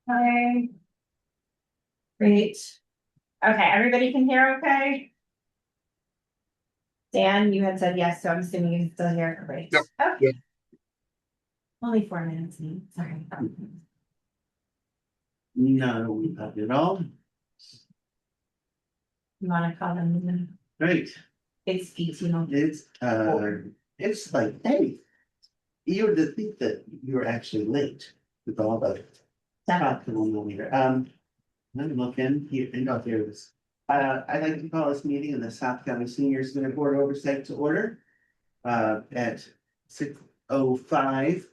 Okay. Great. Okay, everybody can hear okay? Dan, you had said yes, so I'm assuming you can still hear. Great. Yep. Okay. Yep. Only 4 minutes. Sorry. No, not at all. You wanna call them? Great. It's 18. It's like, hey, you were to think that you were actually late with all the talk going on here. Let me look in here, and oh, here it is. I'd like to call this meeting of the South County Senior Center Board Oversight to order. At 6:05.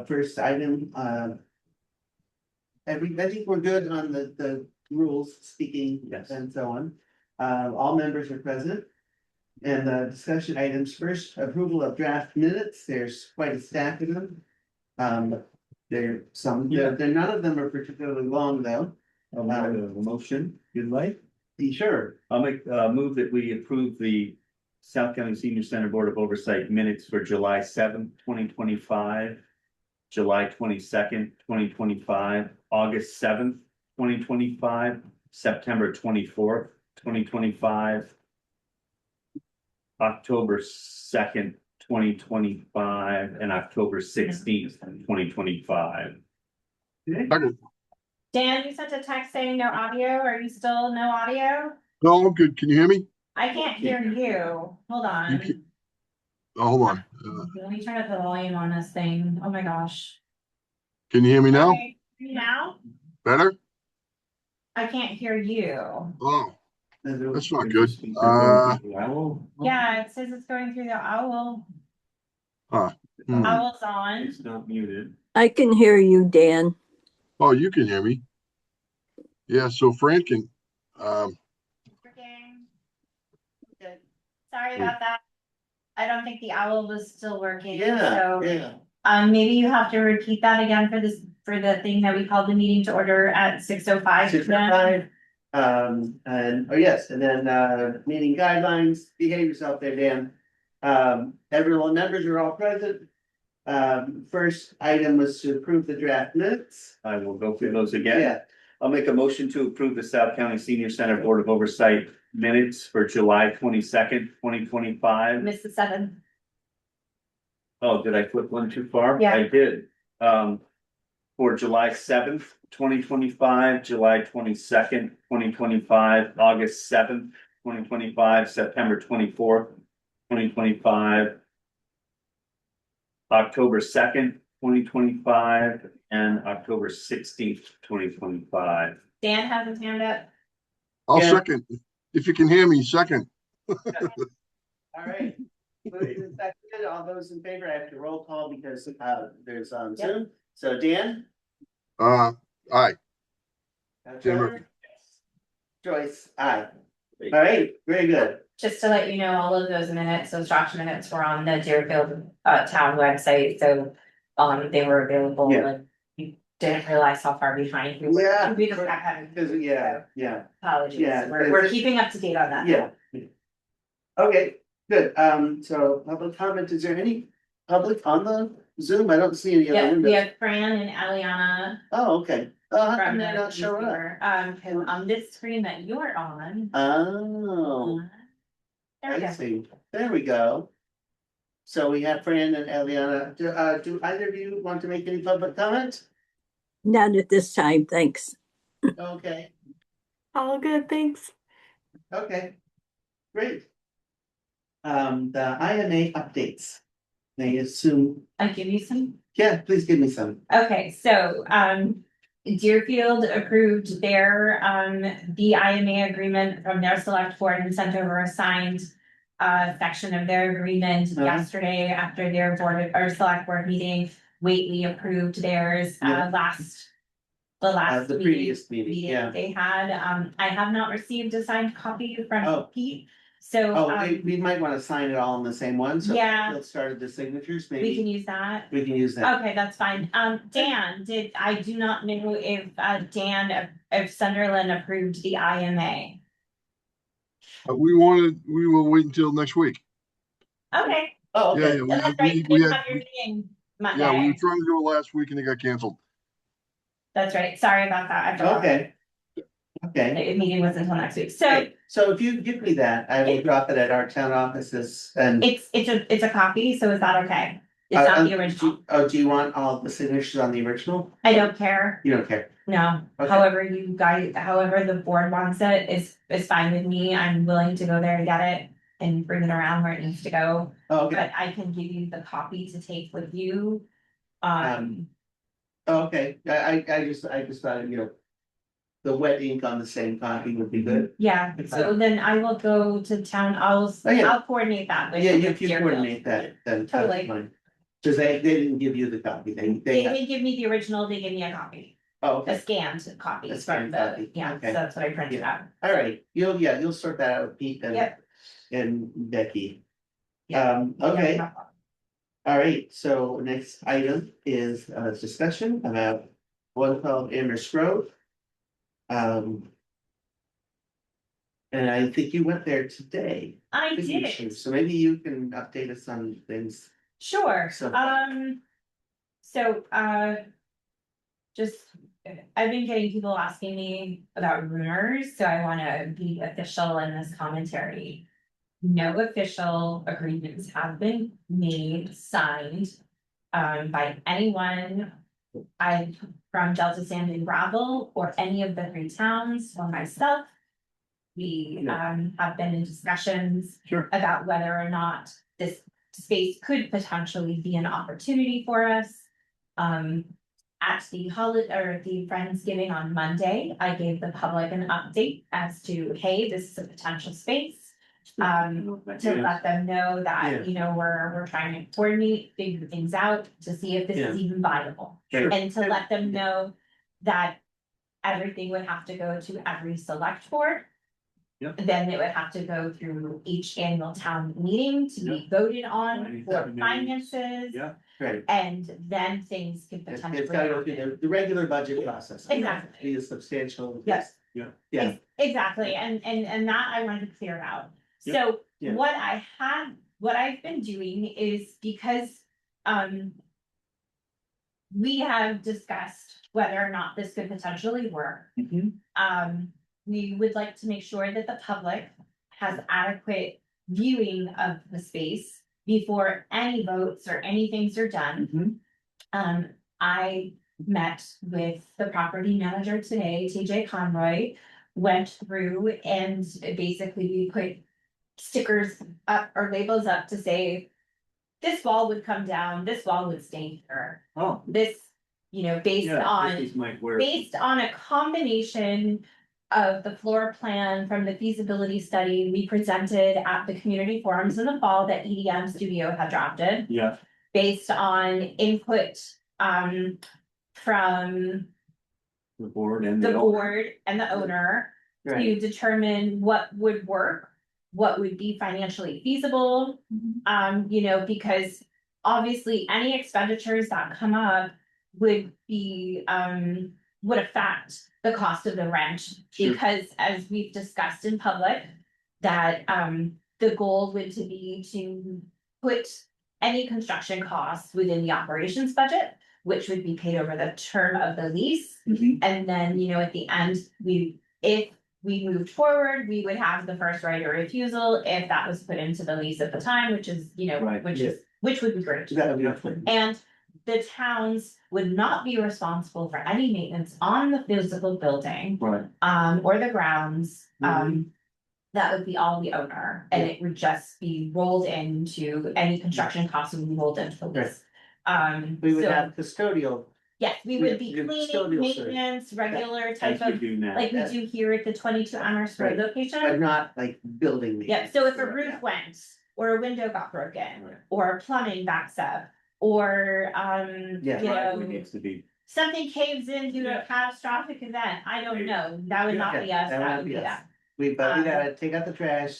First item, I think we're good on the rules, speaking Yes. and so on. All members are present. And the discussion items, first approval of draft minutes, there's quite a stack of them. They're none of them are particularly long though. I'll make a motion, you'd like? Sure, I'll make move that we approve the South County Senior Center Board of Oversight minutes for July 7th, 2025. July 22nd, 2025, August 7th, 2025, September 24th, 2025. October 2nd, 2025, and October 16th, 2025. Second. Dan, you sent a text saying no audio. Are you still no audio? No, I'm good. Can you hear me? I can't hear you. Hold on. Oh, hold on. Let me turn up the volume on this thing. Oh my gosh. Can you hear me now? Okay, hear me now? Better? I can't hear you. Oh, that's not good. Yeah, it says it's going through the owl. Hmm. Owl's on. It's not muted. I can hear you, Dan. Oh, you can hear me. Yeah, so Fran can, Good. Sorry about that. I don't think the owl was still working, yeah, so. yeah. Maybe you have to repeat that again for for the thing that we called the meeting to order at 6:05. 6:05. And, oh yes, and then, meeting guidelines, behave yourself there, Dan. Everyone, members are all present. First item was to approve the draft minutes. I will go through those again. Yeah, I'll make a motion to approve the South County Senior Center Board of Oversight minutes for July 22nd, 2025. Missed the 7th. Oh, did I flip one too far? Yeah. I did. For July 7th, 2025, July 22nd, 2025, August 7th, 2025, September 24th, 2025. October 2nd, 2025, and October 16th, 2025. Dan has his hand up. I'll Yeah. second. If you can hear me, second. all right. Moved and seconded. All those in favor, I have to roll call because, there's on Yep. Zoom. So Dan? Aye. Trevor? Joyce, aye. All right, very good. Just to let you know, all of those minutes, those draft minutes were on the Deerfield town website, so they were available, Yeah. like you didn't realize how far behind we were. Yeah. We just kept having. Because, yeah. Apologies, Yeah, we're keeping up to date on that. Yeah. Okay, good. So public comment, is there any public on the Zoom? I don't see any other Yeah, we windows. have Fran and Eliana Oh, okay. How from come the they're not showing up? newspaper. 'Cause on this screen that you're on. Oh, There we I go. see. There we go. So we have Fran and Eliana. Do either of you want to make any public comment? Not at this time, thanks. Okay, All good, thanks. okay, great. The IMA updates. They assume, I'll give you some. yeah, please give me some. Okay, so, Deerfield approved their, the IMA agreement from their select board and sent over a signed section of their agreement Uh-huh. yesterday after their board or select board meeting. Whately approved theirs, Yeah. the last The meeting previous meeting, yeah. they had. I have not received a signed copy Oh. from Pete, so, Oh, we might want to sign it all in the same one, so Yeah. let's start at the signatures, we maybe. can use that. We can use that. Okay, that's fine. Dan, I do not know if, if Sunderland approved the IMA. We will wait until next week. Okay, Oh, Yeah, okay. yeah, that's right, you didn't have your meeting yeah, we were Monday. trying to do it last week and it got canceled. That's right. Sorry about that. I forgot. Okay. Okay, The meeting wasn't until next week. So okay, so if you give me that, I will drop it at our town offices and. it's a copy, so is that okay? It's not the original. Do you want all the signatures on the original? I don't care. You don't care? No, Okay. however the board wants it is fine with me. I'm willing to go there and get it and bring it around where it needs to go. Oh, okay, But I can give you the copy to take with you. okay, I just thought, the wet ink on the same copy would be good. Yeah, so then I will go to town. Oh, yeah. I'll coordinate that with. Yeah, with if you Deerfield. coordinate that, then that's Totally. fine. Cause they didn't give you the copy, They they have, didn't give me the original, they gave me a copy, oh, a okay, scanned copy A from scanned the, copy, yeah, so okay. that's what I printed out. all right, you'll sort that out with Pete and. Yep. And Becky. Yeah. Okay, Yeah. all right, so next item is a discussion about 112 Amherst Road. And I think you went there today. I Didn't you, did, Sue? So maybe you can update us on things. sure, So- just, I've been getting people asking me about rumors, so I wanna be official in this commentary. No official agreements have been made, signed, by anyone. From Delta Sand and Gravel or any of the 3 towns or myself. We, have been in discussions. Sure. About whether or not this space could potentially be an opportunity for us. At the holiday or the Friendsgiving on Monday, I gave the public an update as to, hey, this is a potential space. To let them know Yeah. that, we're trying to coordinate, figure things out to see if this is even viable. Sure. And to let them know that everything would have to go to every select board. Yep. Then it would have to go through each annual town meeting to be voted on Right. for Committees. finances. Yeah. Right, And then things could it's potentially gotta go through happen. the regular budget process. Exactly. Be a substantial. Yes. Yeah. Yeah, Exactly, and that I wanted to clear out. Yep. So Yeah. what I've been doing is because, we have discussed whether or not this could potentially work. We would like to make sure that the public has adequate viewing of the space before any votes or anything's are done. I met with the property manager today, TJ Conroy, went through and basically we put stickers up or labels up to say, this wall would come down, this wall would stay here. Oh. This, based Yeah, on, this is my word. based on a combination of the floor plan from the feasibility study we presented at the community forums in the fall that EDM Studio had drafted. Yeah, Based on input, from the board and the the. board and the owner right, to determine what would work, what would be financially feasible. Because obviously any expenditures that come up would be, would affect the cost of the rent. Sure. Because as we've discussed in public, that, the goal would to be to put any construction costs within the operations budget, which would be paid over the term of the lease. Mhm. And then, at the end, if we moved forward, we would have the first right of refusal if that was put into the lease at the time, which is, Right, which would be great. that would be helpful. And the towns would not be responsible for any maintenance on the physical building, Right. or the grounds. Mhm. That would be all the owner, and it would just be rolled into any construction costs would be rolled into the lease. We would so, have custodial, yes, we would be we would cleaning, custodial service. maintenance, regular As type we of, do now. like we do here at the 22 Amherst Road Right. location. but not like building. Yeah, so if a maintenance. roof Yeah. went, or a window got broken, Right. or plumbing backs up, or, Yeah. Driveway needs to be, something caves in due to a catastrophic event, I don't know, that would not be us, that would be that. We gotta take out the trash.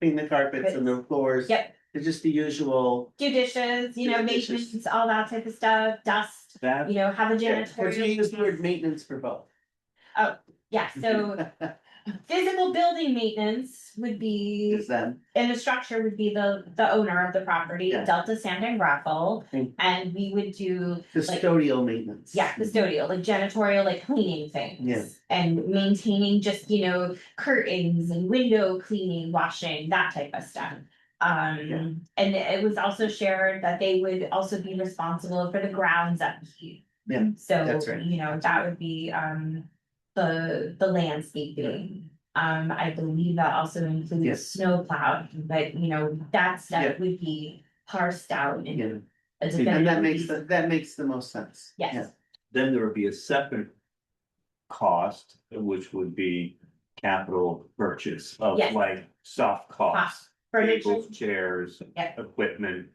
Clean the carpets and the floors. Yep, It's just the usual. do dishes, Do dishes. maintenance, all that type of stuff, dust, that, have a Cause you use the word janitorial. maintenance for both. Yeah, so physical building maintenance would be, Is that, and the structure would be the owner of the property, Yeah. Delta Sand and Gravel. Mm. And we would do like, custodial maintenance? yeah, custodial, like janitorial, like cleaning things. Yeah. And maintaining just, curtains and window cleaning, washing, that type of stuff. Yeah. And it was also shared that they would also be responsible for the grounds upkeep. Yeah, So, that's right. that would be, the landscaping. I believe that also includes Yes. snow plow, but that stuff Yeah. would be parsed out in Yeah, a and definitive. that makes the most sense. Yes, Then there would be a separate cost, which would be capital purchase of Yes. like soft costs. furniture. Tables, chairs, Yep. equipment.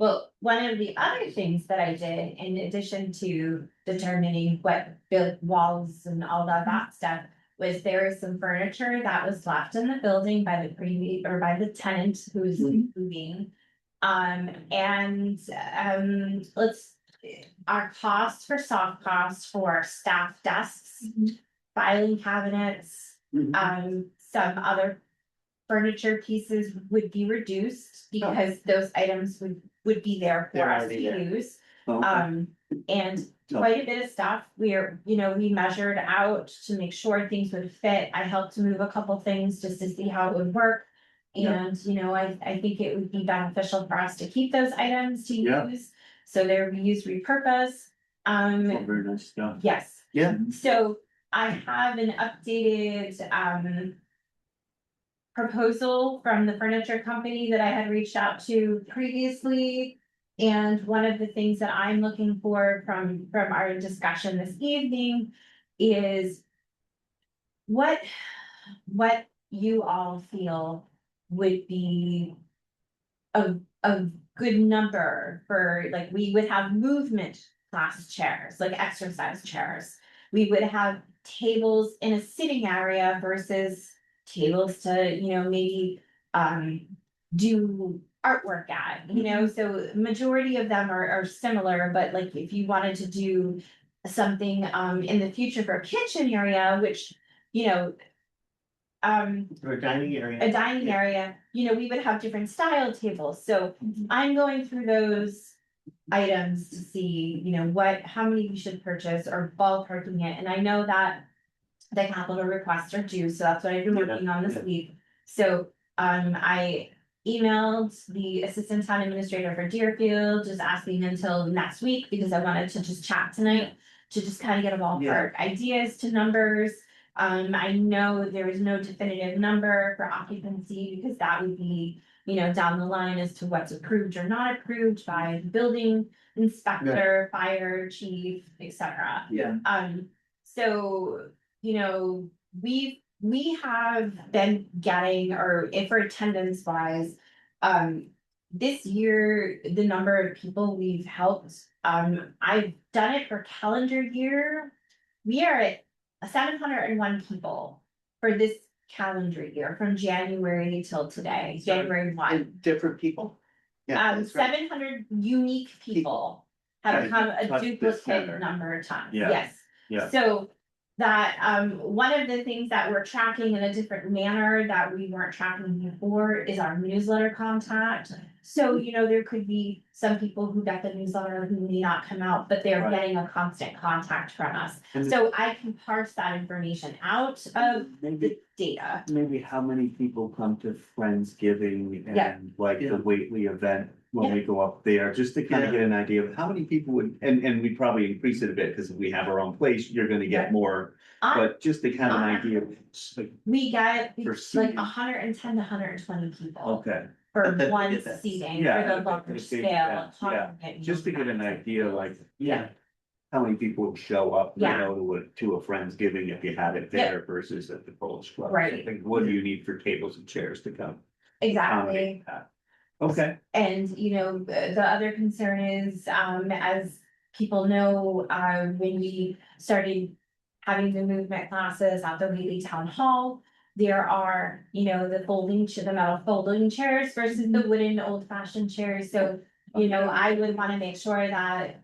Well, one of the other things that I did, in addition to determining what built walls and all of that stuff, was there is some furniture that was left in the building by the previous, or by the tenant who's Mhm. moving. Our cost for soft costs for staff desks, filing cabinets, Mhm. some other furniture pieces would be reduced because those items would be there for They're us to already there. use. Okay. And quite a bit of stuff, we measured out to make sure things would fit. I helped to move a couple things just to see how it would work. Yeah. And, I think it would be beneficial for us to keep those items to Yeah. use, so they're used repurpose. All very nice stuff. Yes. Yeah. So I have an updated, proposal from the furniture company that I had reached out to previously. And one of the things that I'm looking for from our discussion this evening is what you all feel would be a good number for, like, we would have movement class chairs, like exercise chairs. We would have tables in a sitting area versus tables to, maybe, do artwork at, so majority of them are similar, but like if you wanted to do something, in the future for a kitchen area, which, Or a dining area. a dining Yeah. area, we would have different style tables, so Mhm. I'm going through those items to see, how many we should purchase or ballparking it, and I know that the capital requests are due, so that's what I've been Yeah, working on this yeah. week. So, I emailed the assistant town administrator for Deerfield, just asking until next week, because I wanted to just chat tonight, to just kind of get a ballpark ideas to numbers. I know there is no definitive number for occupancy, because that would be, down the line as to what's approved or not approved by the building inspector, fire chief, etc. Yeah. So, we have been getting, or if for attendance wise, this year, the number of people we've helped, I've done it for calendar year. We are at 701 people for this calendar year, from January till today, January 1. And different people? Yeah, that's right. 700 unique people have Have come a touched this duplicate center. number of times, Yeah. yes. Yeah. So that, one of the things that we're tracking in a different manner that we weren't tracking before is our newsletter contact. So, there could be some people who get the newsletter who may not come out, but they're Right. getting a constant contact from us. And So I can parse that information out of maybe, the data. maybe how many people come to Friendsgiving Yeah. and like Yeah. the Whately event when we go up there, just to kind of Yeah. get an idea of how many people would, and we probably increase it a bit, because if we have our own place, you're gonna Yeah. get more. I- But just to have an idea, of, like, We got For like seating. 110 to 120 people okay, for But one that's- seating Yeah, for the at large big scale. events, yeah. congregate just to get an movement. idea, like, Yeah. how many people would show up, Yeah. to a Friendsgiving if you had it there versus at the Polish Club. Right. I think, what do you need for tables and chairs to come? Exactly. accommodate that? Okay, And, the other concern is, as people know, when we started having the movement classes at the Wheatley Town Hall, there are, the the metal folding chairs versus the wooden old fashioned chairs. So, I would want to make sure that,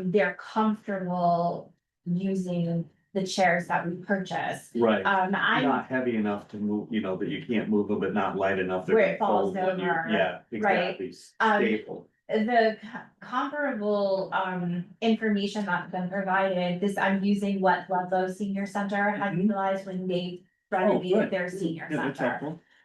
they're comfortable using the chairs that we purchased. Right, I'm not heavy enough to move, you know, that you can't move them, but not light enough. that Where it they falls fold when you- over, Yeah, right. exactly, Um, stable. the comparable information that's been provided, this, I'm using what Ludlow Senior Center had Mhm. utilized when they Oh, renovated good. their senior Yeah, that's center.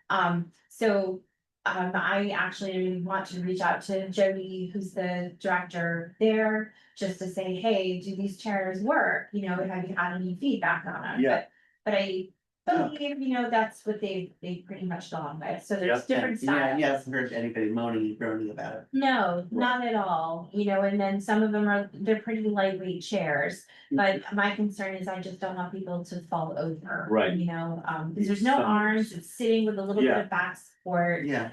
helpful. So, I actually want to reach out to Jody, who's the director there, just to say, hey, do these chairs work? You know, have you had any feedback on them? Yeah. But I believe, you know, that's what they've pretty much gone with, so there's Yeah. different Yeah, styles. you haven't heard anybody moaning and groaning about it. No, not at all, you know, and then some of them they're pretty lightweight chairs, but my concern is I just don't want people to fall over. Right. You know, because there's no Some- arms, it's sitting with a little bit Yeah. of back support. Yeah.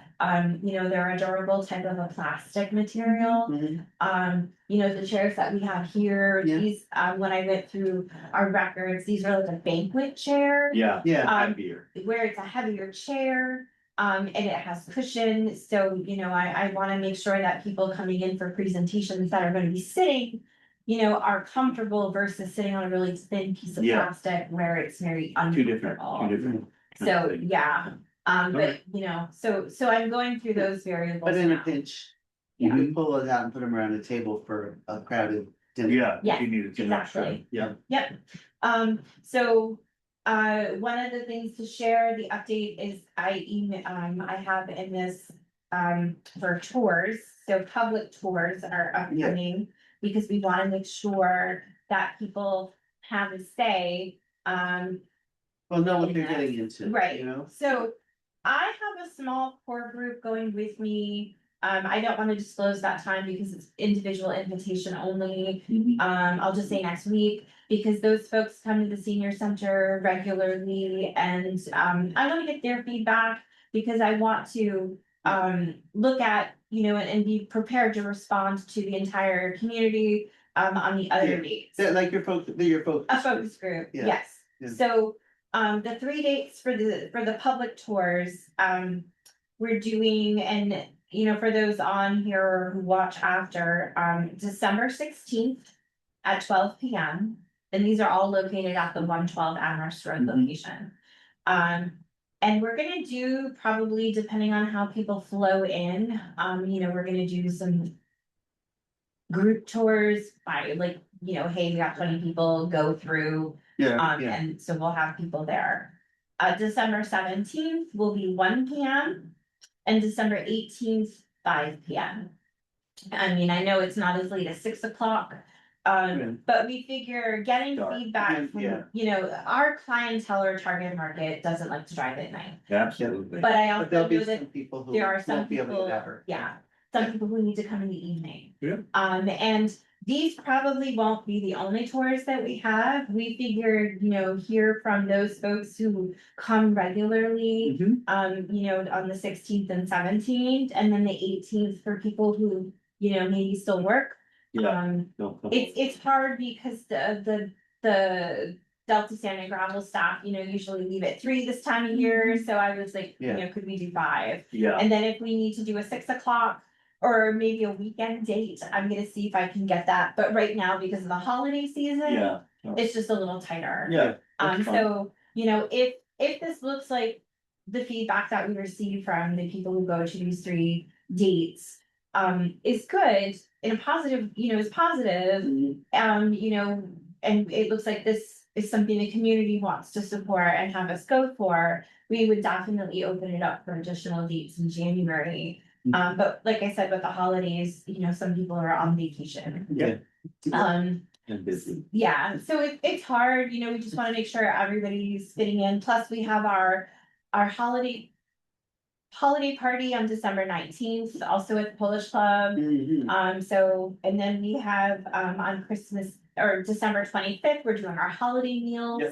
You know, they're a durable type of a plastic material. Mhm. You know, the chairs that we have here, Yeah. these, when I went through our records, these are like a banquet chair. Yeah. Yeah. Heavier. Where it's a heavier chair, and it has cushion, so, you know, I wanna make sure that people coming in for presentations that are gonna be sitting, you know, are comfortable versus sitting on a really thin piece of Yeah. plastic where it's very Two different, uncomfortable. two different. So, yeah, but, Alright. you know, so I'm going through those variables But in a now. pinch, you Yeah. can pull it out and put them around a table for a crowded dinner. Yeah. Yeah, if you needed to. exactly. Yeah. Yep, so, one of the things to share, the update is I have in this, for tours, so public tours are upcoming. Because we wanna make sure that people have a say, Well, know what they're getting into, right, you know? so I have a small core group going with me. I don't wanna disclose that time because it's individual invitation only. I'll just say next week, because those folks come to the senior center regularly and, I wanna get their feedback. Because I want to, look at, you know, and be prepared to respond to the entire community, on the other Yeah. dates. They're your focus. A focus group, Yeah, yes. yeah. So, the 3 dates for the public tours, we're doing, and, you know, for those on here who watch after, December 16th at 12 p.m. And these are all located at the 112 Amherst Road Mhm. location. And we're gonna do, probably depending on how people flow in, you know, we're gonna do some group tours by, like, you know, hey, we got 20 people, go through, Yeah, and so we'll have people there. December 17th will be 1 p.m. and December 18th, 5 p.m. I mean, I know it's not as late as 6 o'clock, Yeah. but we figure getting Dark. feedback from, Yeah. you know, our clientele or target market doesn't like to drive at night. Absolutely. But I but also there'll know be that some people who there are some won't be able to people, get ever. yeah, some people who need to come in the evening. Yeah. And these probably won't be the only tours that we have. We figured, you know, hear from those folks who come regularly, Mhm. you know, on the 16th and 17th, and then the 18th for people who, you know, maybe still work. Yeah. No, no. It's hard because the Delta Sand and Gravel staff, you know, usually leave at 3 this time of year, so I was like, you Yeah. know, could we do 5? Yeah, And then if we need to do a 6 o'clock or maybe a weekend date, I'm gonna see if I can get that, but right now, because of the holiday season. yeah. It's just a little tighter. Yeah. that's fine. So, you know, if this looks like the feedback that we receive from the people who go to these 3 dates, is good in a positive, you know, is positive, Mhm. you know, and it looks like this is something the community wants to support and have us go for, we would definitely open it up for additional dates in January. But like I said, with the holidays, you know, some people are on vacation. Yeah. Um, And busy. yeah, so it's hard, you know, we just wanna make sure everybody's fitting in, plus we have our holiday party on December 19th, also at the Polish Club. Mhm. So, and then we have, on Christmas, or December 25th, we're doing our holiday meals.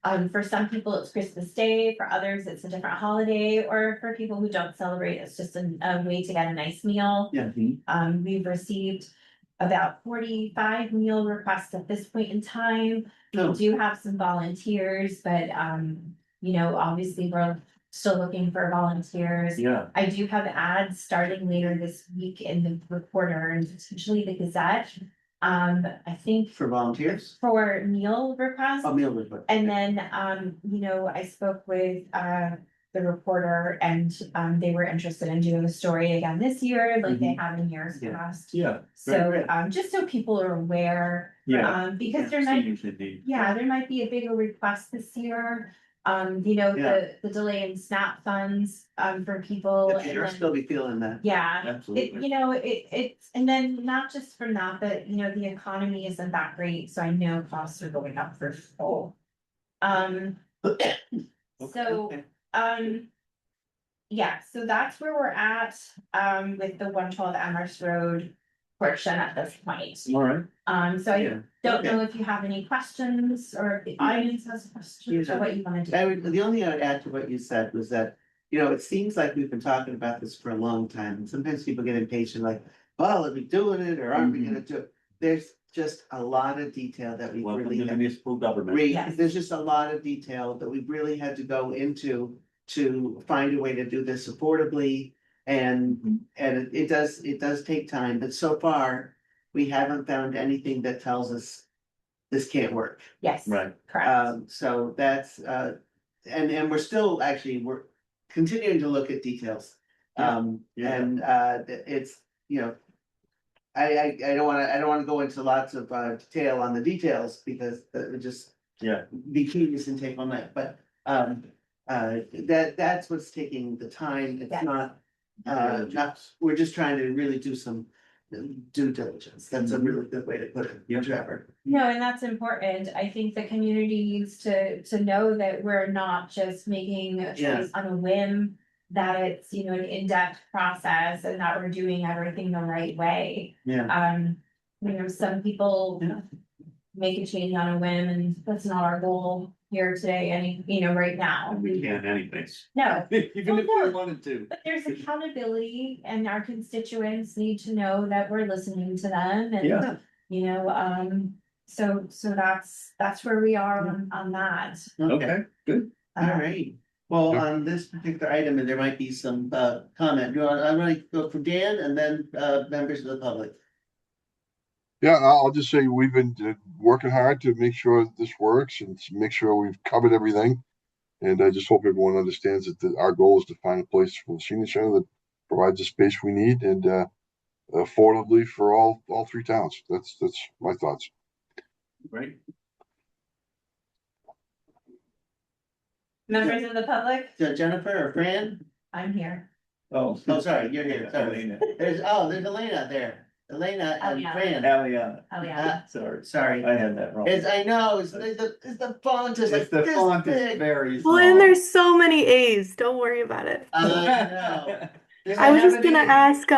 Yep. For some people, it's Christmas Day, for others, it's a different holiday, or for people who don't celebrate, it's just a way to get a nice meal. Yeah. We've received about 45 meal requests at this point in time. We Oh. do have some volunteers, but, you know, obviously, we're still looking for volunteers. Yeah, I do have ads starting later this week in the Reporter and potentially the Gazette. I think For volunteers? for meal requests. Oh, meal request. And then, I spoke with, the reporter and, they were interested in doing a story again this year, like they have in years Yeah. past. Yeah. So, just so people are aware, Yeah. because there might, Seniors in need. yeah, there might be a bigger request this year. Yeah. The delay in SNAP funds, for people. If and you're then- still be feeling that. Yeah, Absolutely. it's, and then not just from that, but the economy isn't that great, so I know costs are going up for full. So, Okay. yeah, so that's where we're at, with the 112 Amherst Road portion at this point. All right. So I Yeah. don't Okay. know if you have any questions or if the audience has questions or what you wanna do. The only thing I would add to what you said was that, it seems like we've been talking about this for a long time, and sometimes people get impatient, like, well, are we doing it or aren't we gonna do it? There's just a lot of detail that we Welcome really to have. municipal government. Yes. There's just a lot of detail that we really had to go into to find a way to do this affordably. And it does take time, but so far, we haven't found anything that tells us this can't work. Yes. Right. Correct. So that's, and we're continuing to look at details. Yeah. And, it's, I don't wanna go into lots of, detail on the details because it would just Yeah. be tedious and take all night, but, that's what's taking the time. It's Yes. not, we're just trying to really do some due diligence. That's a really good way to put it, Yeah. Trevor. No, and that's important. I think the community needs to know that we're not just making a Yeah. choice on a whim. That it's, an in-depth process and that we're doing everything the right way. Yeah. Some people Yeah. make a change on a whim and that's not our goal here today, right now. And we can't anyways. No, Even if Well, we no. wanted to. but there's accountability and our constituents need to know that we're listening to them and. Yeah. So that's where we are on that. Okay, good. All right. Well, on this particular item, there might be some comment. I'm gonna go for Dan and then members of the public. Yeah, I'll just say we've been working hard to make sure this works and to make sure we've covered everything. And I just hope everyone understands that our goal is to find a place for the senior center that provides the space we need and affordably for all three towns. That's my thoughts. Right. Members of the public, So Jennifer or Fran? I'm here. Oh. Oh, sorry, you're here. Sorry. Elena. There's Elena there. Elena and yeah. Fran. Eliana. Oh, yeah. Sorry, Sorry. I had that wrong. I know, it's the font is like It's the this font is big. very small. Well, and there's so many A's. Don't worry about it. I know. I was just gonna ask,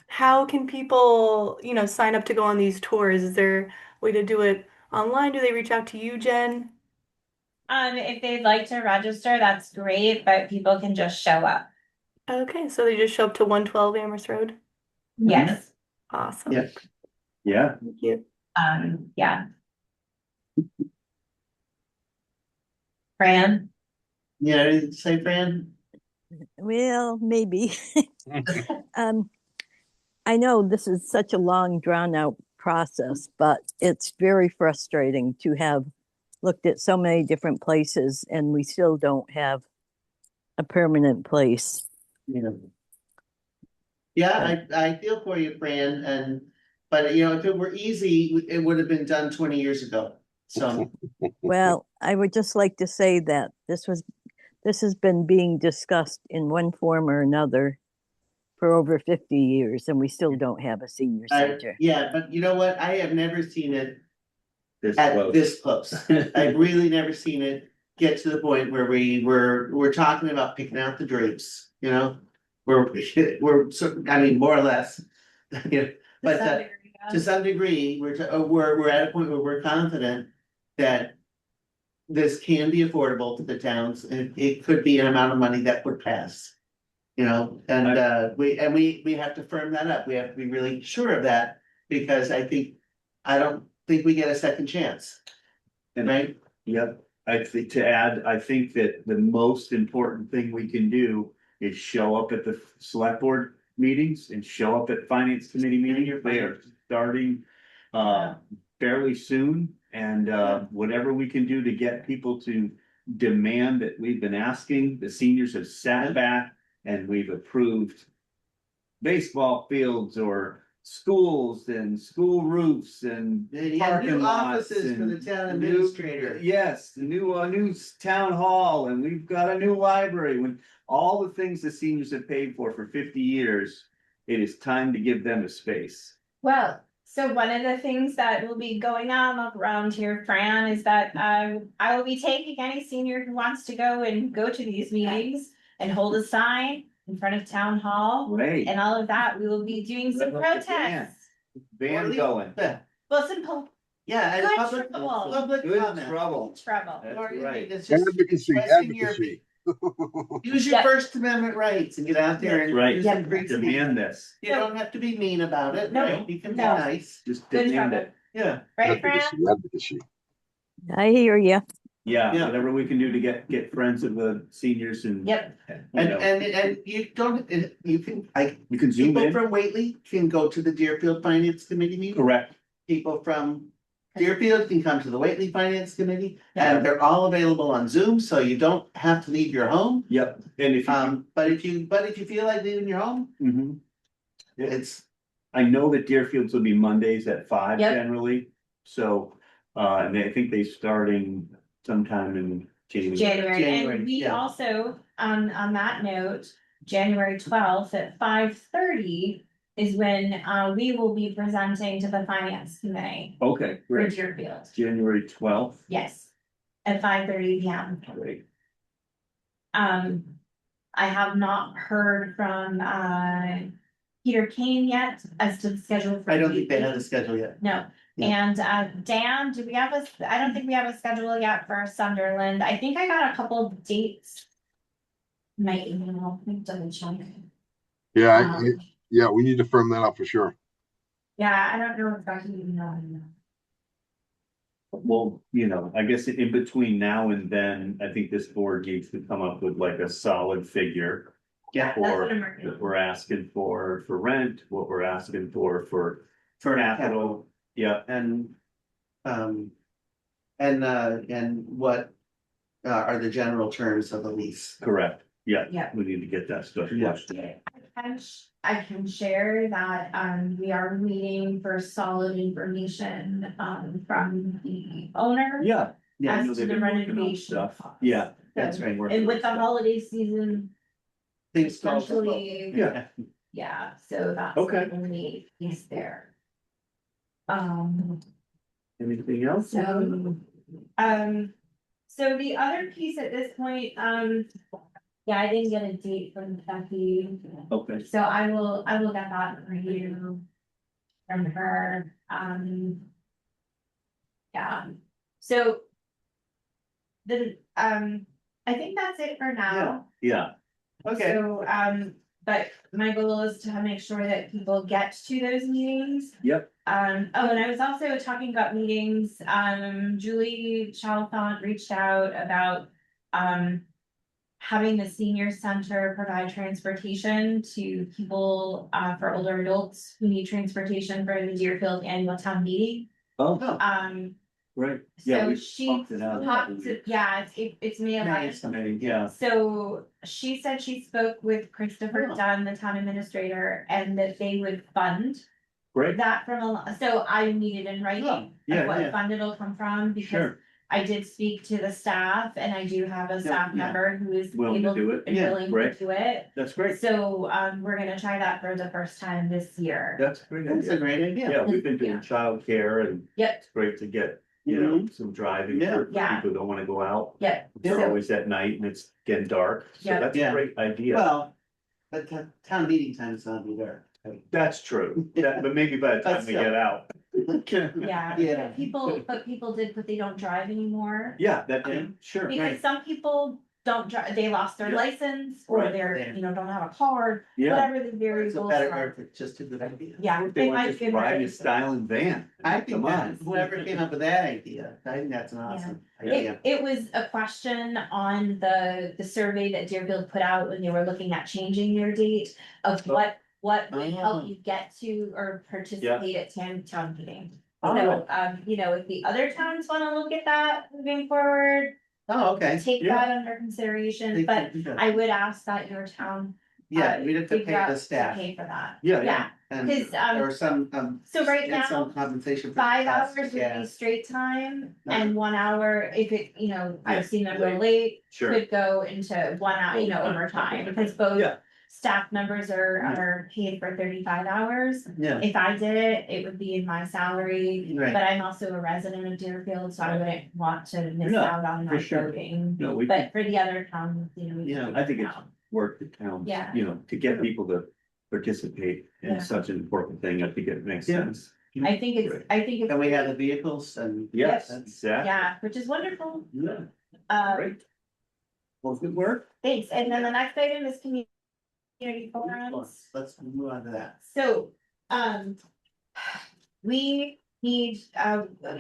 how can people, sign up to go on these tours? Is there a way to do it online? Do they reach out to you, Jen? If they'd like to register, that's great, but people can just show up. Okay, so they just show up to 112 Amherst Road. Yes. Awesome. Yeah. Yeah, Thank you. Yeah. Fran? Yeah, did you say Fran? Well, maybe. I know this is such a long, drawn out process, but it's very frustrating to have looked at so many different places and we still don't have a permanent place. Yeah. Yeah, I feel for you, Fran, but if it were easy, it would have been done 20 years ago. So, Well, I would just like to say that this has been being discussed in one form or another for over 50 years and we still don't have a senior center. yeah, but you know what? I have never seen it this at close. this close. I've really never seen it get to the point where we're talking about picking out the drapes, we're more or less, but to some degree, we're at a point where we're confident that this can be affordable to the towns, and it could be an amount of money that would pass. We have to firm that up. We have to be really sure of that, because I don't think we get a second chance. And Right? Yep, I think to add, I think that the most important thing we can do is show up at the select board meetings and show up at finance committee meetings. They are starting fairly soon. And, whatever we can do to get people to demand that we've been asking, the seniors have sat back and we've approved baseball fields or schools and school roofs and Yeah, parking new lots offices for the and town new- administrator. Yes, the new town hall, and we've got a new library. When all the things the seniors have paid for 50 years, it is time to give them a space. Well, so one of the things that will be going on around here, Fran, is that I will be taking any senior who wants to go to these meetings and hold a sign in front of town hall Right. and all of that. We will be doing some Rev up the band. protests. Van going. Yeah, Well, yeah, and Good public, trouble. public Good comment. trouble. trouble. That's Or, right. it's just Advocacy, expressing your- advocacy. Use your Yeah. First Amendment rights and get out there That's and right. do some free speech. Demand this. You don't have to be mean about it, No, right? You can be no. nice, Just Good demand trouble. it. yeah. Right, Fran? Advocacy, advocacy. I hear you. Yeah, Yeah. whatever we can do to get friends of the seniors and. Yep. You And, know, and you don't, you can, you can zoom people in. from Whately can go to the Deerfield Finance Committee meeting. Correct. People from Deerfield can come to the Whately Finance Committee, Yeah. and they're all available on Zoom, so you don't have to leave your home. Yep. And if you. But if you feel like leaving your home, Mhm. it's, I know that Deerfield's will be Mondays at 5 Yep. generally, so, and I think they starting sometime in January. January, And we yeah. also, on that note, January 12th at 5:30 is when we will be presenting to the finance committee Okay, for great. Deerfield. January 12th. Yes, at 5:30 p.m. Great. I have not heard from Peter Kane yet as to the schedule for. I don't think they Wheatley. have the schedule yet. No, Yeah. and Dan, do we have I don't think we have a schedule yet for Sunderland. I think I got a couple of dates. My email, let me double check. Yeah, Um, yeah, we need to firm that up for sure. Yeah, I don't know exactly, Well, I guess in between now and then, I think this board needs to come up with like a solid figure. Yeah. That's what For I'm working what on. we're asking for rent, what we're asking for For capital. Yeah, And, and what are the general terms of the lease? correct. Yeah. Yeah. We need to get that stuff. Yeah. flushed. I can share that, we are waiting for solid information, from the owner. Yeah. Yeah, I As know to they've the been working on renovation stuff. costs. Yeah. That's right. And with the holiday season, Things go. essentially, Yeah. yeah, so that's Okay. the only piece there. Anything else? So the other piece at this point, yeah, I didn't get a date from Becky. Okay. So I will get that for you. From her, yeah, so. I think that's it for now. Yeah. Okay, So, but my goal is to make sure that people get to those meetings. Yep. Oh, and I was also talking about meetings, Julie Chalfant reached out about, having the senior center provide transportation to people, for older adults who need transportation for the Deerfield annual town meeting. Oh, right. Yeah. So we she talked it out. talked to, yeah, it's May 11th. Yeah. So she said she spoke with Christopher Oh. Dunn, the town administrator, and that they would fund Great. that so I need it in writing Oh, yeah, of what yeah. fund it'll come from, because Sure. I did speak to the staff and I do have a staff yeah. member who is Willing to able do it. and Yeah, willing to great. do it. That's great. So, we're gonna try that for the first time this year. That's a great. That's a idea. great idea. Yeah, we've been doing Yeah. childcare and Yep, it's great to get, some driving Yeah. for Yeah. people who don't wanna go out. yep. They're So, always at night and it's getting dark, so Yeah. that's a Yeah. great idea. Well, but town meeting time is not be there. That's true, but maybe by the time That's we still- get out. yeah, Yeah. people did put they don't drive anymore. Yeah, that, Yeah. sure. Because some people don't drive, they lost their Yeah. license, or Right. they're, Yeah. don't have a card, Yeah. whatever the It's a variables better, are. or if it's just a good idea. Yeah. They it want might to just be ride very- a styling van. I think Come on. that whoever came up with that idea, I think that's an awesome idea. It was a question on the survey that Deerfield put out when they were looking at changing their date of Oh. what would help Oh. you get to or participate at town meeting. So, you know, if the other towns wanna look at that moving forward, Oh, okay. take Yeah. that under consideration, They but can do that. I would ask that your town. Yeah, we'd have to figure pay out the to staff Pay for that. Yeah, Yeah, and, 'cause, or some, so right and some now, compensation. for 5 costs, hours would yeah. be straight time Uh-huh. and 1 hour, if it, you know, Yeah. I've seen them go late, Sure. could go into 1 hour, you know, overtime, because both. Yeah. Staff members are paid for 35 hours. Yeah, If I did it, it would be in my salary, right. but I'm also a resident of Deerfield, so I wouldn't want to miss No, out on for my sure. voting. No, we, But for the other towns, you know. we Yeah, can I think figure it's it out. work the towns, Yeah. you know, to get people to participate Yeah. in such an important thing. I think it makes Yeah. sense. I think it's. And we have the vehicles and. Yes, That's- exactly. Yeah, which is wonderful. Yeah, Great. well, good work. Thanks, and then the next item is community forums. Let's move on to that. So, we need,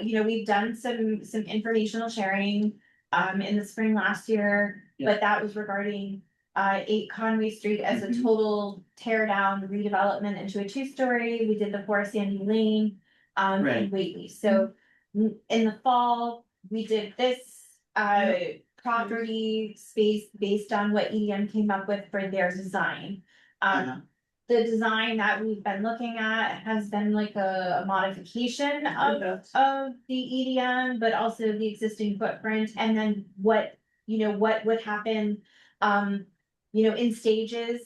you know, we've done some informational sharing, in the spring last year, but that was regarding, 8 Conway Street as a Mhm. total tear down redevelopment into a 2-story. We did the Forest Sandy Lane, in Right. Whately. So in the fall, we did this, property space based on what EDM came up with for their design. Uh-huh. The design that we've been looking at has been like a modification of the EDM, but also the existing footprint, and then what, you know, what would happen, you know, in stages.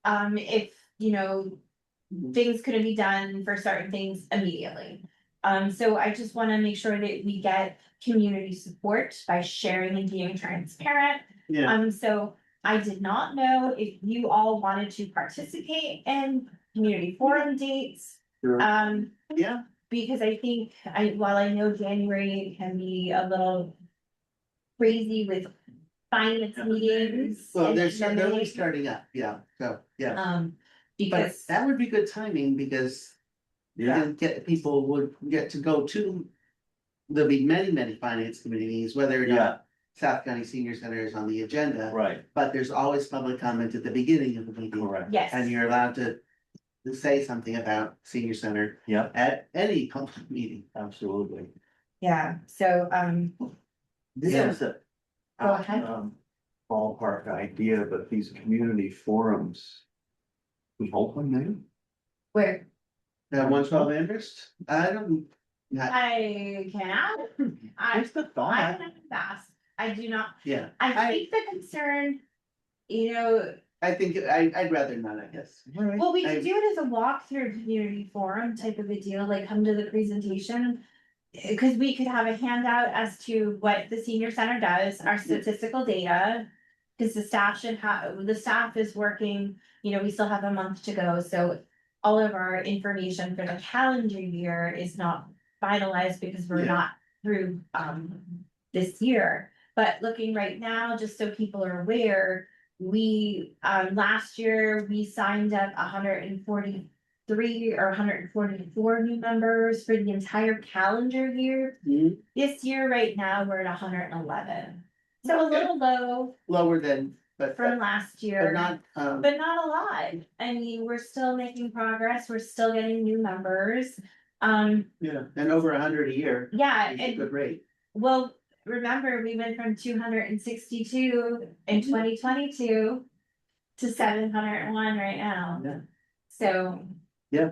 If, you know, things couldn't be done for certain things immediately. So I just wanna make sure that we get community support by sharing and being transparent. Yeah, So I did not know if you all wanted to participate in community forum dates. Sure. Yeah, Because I think, while I know January can be a little crazy with finance meetings. well, and they're M&A, really starting up, yeah, so, yeah. But Because, that would be good timing because Yeah, then people would get to go to. There'll be many finance committee meetings, whether or Yeah. not South County Senior Center is on the agenda. right, But there's always public comment at the beginning of the meeting. correct. yes. And you're allowed to say something about senior center Yeah, at any public meeting. absolutely. Yeah, so, This Yeah. is a. Go ahead. Ballpark idea, but these community forums. We hold one now? where That 112 interest, I don't, not, I can, I What's the I thought? can ask, I do not, yeah, I think the concern, you know, I think I'd rather not, I guess. well, we I- could do it as a walkthrough community forum type of a deal, like come to the presentation. Cause we could have a handout as to what the senior center does, our statistical data. Cause the staff the staff is working, you know, we still have a month to go, so all of our information for the calendar year is not finalized because we're Yeah. not through, this year. But looking right now, just so people are aware, we, last year, we signed up 143 or 144 new members for the entire calendar year. Mhm. This year, right now, we're at 111. So a little low Lower than, but from last year. not, But not a lot. I mean, we're still making progress. We're still getting new members. yeah, and over 100 a year. Yeah, Is a and good rate. well, remember, we went from 262 in 2022 to 701 right now. Yeah. So. Yeah.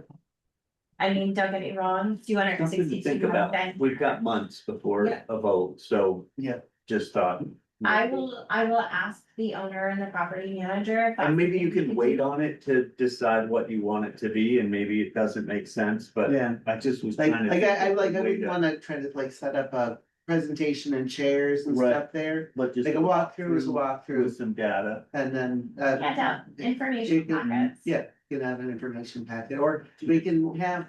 I mean, don't get me wrong, Something to 262 think have about. been. We've got months before Yeah. a vote, so. Yeah. Just thought. I will ask the owner and the property manager. if And maybe that's you something can we wait do. on it to decide what you want it to be, and maybe it doesn't make sense, but Yeah, I just was like, trying to. I think of a way wouldn't to- wanna try to like set up a presentation and chairs and Right. stuff there. But just. Like a walkthrough is a With walkthrough, some data. and then, Hand out information you can- packets. yeah, you can have an information packet, or we can have.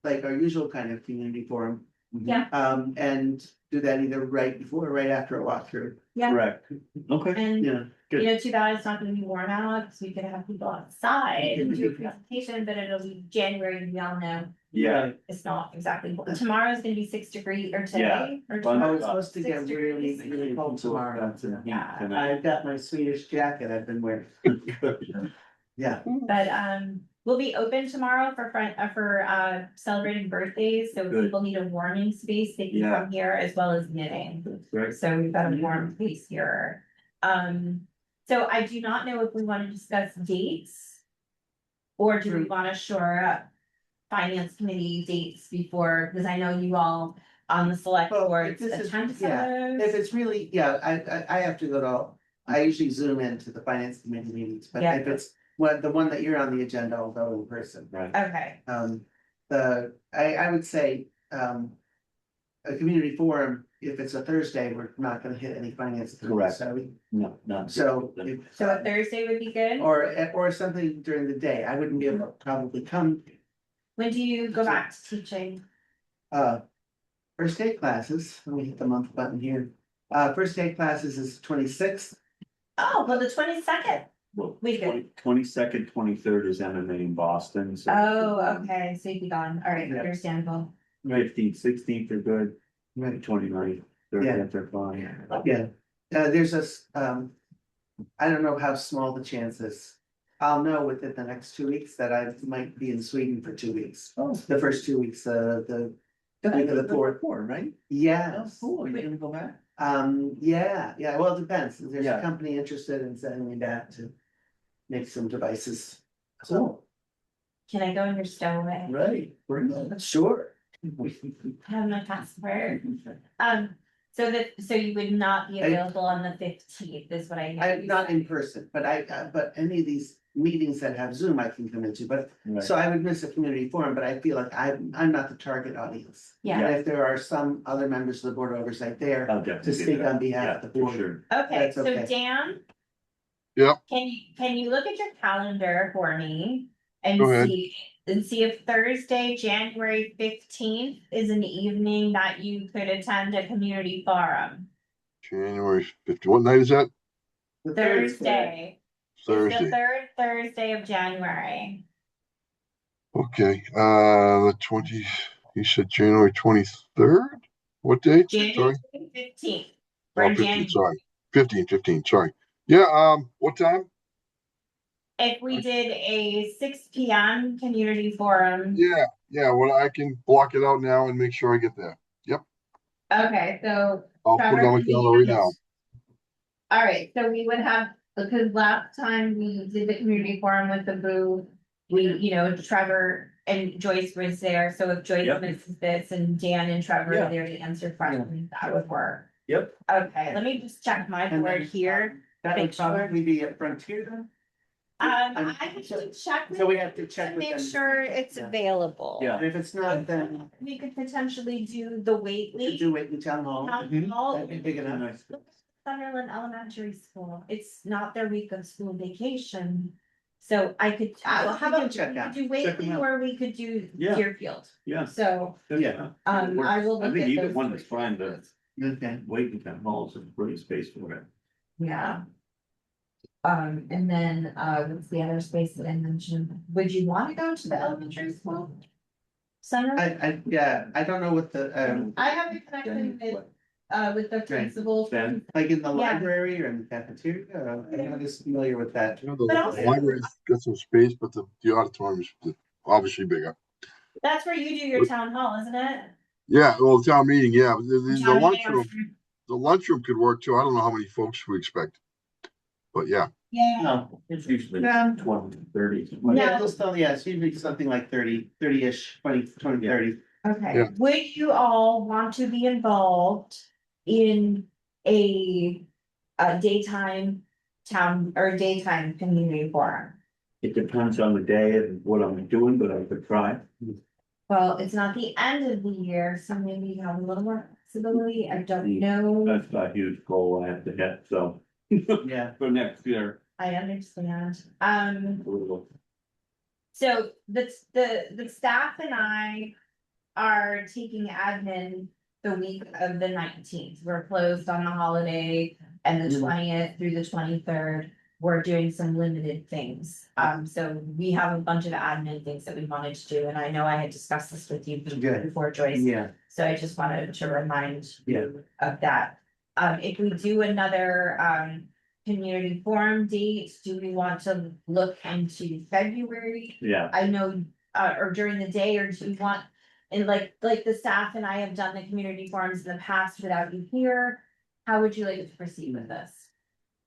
Like our usual kind of community forum, Yeah, and do that either right before or right after a walkthrough, yeah, Correct. Okay. and yeah. you know, too bad it's not gonna be warm out, because we could have people outside and do a presentation, but it'll be January, and we all know Yeah, it's not exactly, tomorrow's gonna be 6 degrees, or Yeah. today, or Fun. Oh, tomorrow. it's supposed to get 6 really, degrees. really cold tomorrow. Got some heat Yeah. tonight. I've got my Swedish jacket I've been wearing, yeah. But, We'll be open tomorrow for celebrating birthdays, so if Good. people need a warming space, they can Yeah. come here as well as knitting. That's great. So we've got a warm space here. So I do not know if we want to discuss dates. Or do we want to shore up finance committee dates before, because I know you all on the select Well, board if this is- attend some yeah, of If those. it's really, I have to go to, I usually zoom into the finance committee meetings, but Yeah. if it's the one that you're on the agenda, I'll go in person. Right. Okay, I would say, a community forum, if it's a Thursday, we're not gonna hit any finance. Correct. So, No, not. so. so a Thursday would be good. Or something during the day, I wouldn't be able to probably come, When do you go back to teaching? first day classes, let me hit the month button here. First day classes is 26th. Oh, well, the 22nd. Well, We good. 22nd, 23rd is MMA in Boston, so. Oh, okay, so you'd be gone. All right, Yeah. understandable. 15th, 16th are good, Right. 29th, 30th are fine. Yeah, there's I don't know how small the chance is. I'll know within the next 2 weeks that I might be in Sweden for 2 weeks. Oh. The first 2 weeks, the week of the fourth. Right? Yes. Cool, you're gonna go back? Yeah, well, it depends. There's a Yeah. company interested in sending me back to make some devices. Cool. Can I go in your stowaway? Right, bring that. Sure. I have my passport. So you would not be available on the 15th is what I hear. I'm you not in say. person, but but any of these meetings that have Zoom, I can come into, but Right. so I would miss a community forum, but I feel like I'm not the target audience. Yeah, And if there are some other members of the board of oversight there I'll definitely to do speak that. on behalf Yeah, of the for board. sure. okay, That's so okay. Dan? Yeah. Can you look at your calendar for me and Go ahead. see if Thursday, January 15th is an evening that you could attend a community forum? January 15th. What night is that? The third Thursday. It's the Thursday. third Thursday of January. Okay, the 20, you said January 23rd? What date? Sorry. January 15th. Oh, We're in 15, January. sorry. 15, sorry. Yeah, what time? If we did a 6 PM community forum, Yeah, well, I can block it out now and make sure I get there. okay, so. I'll put it Trevor, on my can you calendar right do now. this? All right, so we would have, because last time we did the community forum with the boo, Trevor and Joyce was there, so if Joyce Yep. misses this and Dan and Trevor Yeah. are there to answer questions, that would work. Yep. Okay, let me just check my And board then- here. That would Make sure. probably be at Frontier then? I And have to check So we with have to check to with make them. sure it's Yeah. available. Yeah. And if it's not, then We could potentially do the we Whately could do it in town hall. Town Mhm. Hall. That'd be big enough. Nice. Sunderland Elementary School, it's not their week of school vacation. So I could, how We can about, check we could out. do Check them Whately out. or we could do Yeah. Deerfield, Yeah. so, Yeah. I will I look think at either those one three is fine, but places. Okay. waiting town halls is pretty space for it. Yeah. And then, what's the other space that I mentioned, would you wanna go to the elementary school? Center? I don't know what the, I have a connection with the principal. Ben? like in the Yeah. library or in the cafeteria, I'm not as familiar with that. You know, But the also- library's got some space, but the auditorium is obviously bigger. That's where you do your town hall, isn't it? Yeah, well, the town meeting, yeah, but the Town lunchroom, meeting. the lunchroom could work too. I don't know how many folks we expect. But yeah, Yeah, No, It's usually Yeah. 20, 30. yeah, it'll still, yeah, it's usually something like 30-ish, 20, 30. okay. Yeah. Would you all want to be involved in a daytime town or daytime community forum? It depends on the day and what I'm doing, but I could try. Well, it's not the end of the year, so maybe you have a little more flexibility, I don't know, That's a huge goal I have to hit, so. Yeah. For next year. I understand. We'll- So the staff and I are taking admin the week of the 19th. We're closed on the holiday and the Mhm. 20th through the 23rd. We're doing some limited things. So we have a bunch of admin things that we wanted to do, and I know I had discussed this with you Good. before, Joyce. Yeah, So I just wanted to remind Yeah. you of that. If we do another community forum dates? Do we want to look into February? Yeah, I know, or during the day, or do you want, and like the staff and I have done the community forums in the past without you here. How would you like to proceed with this?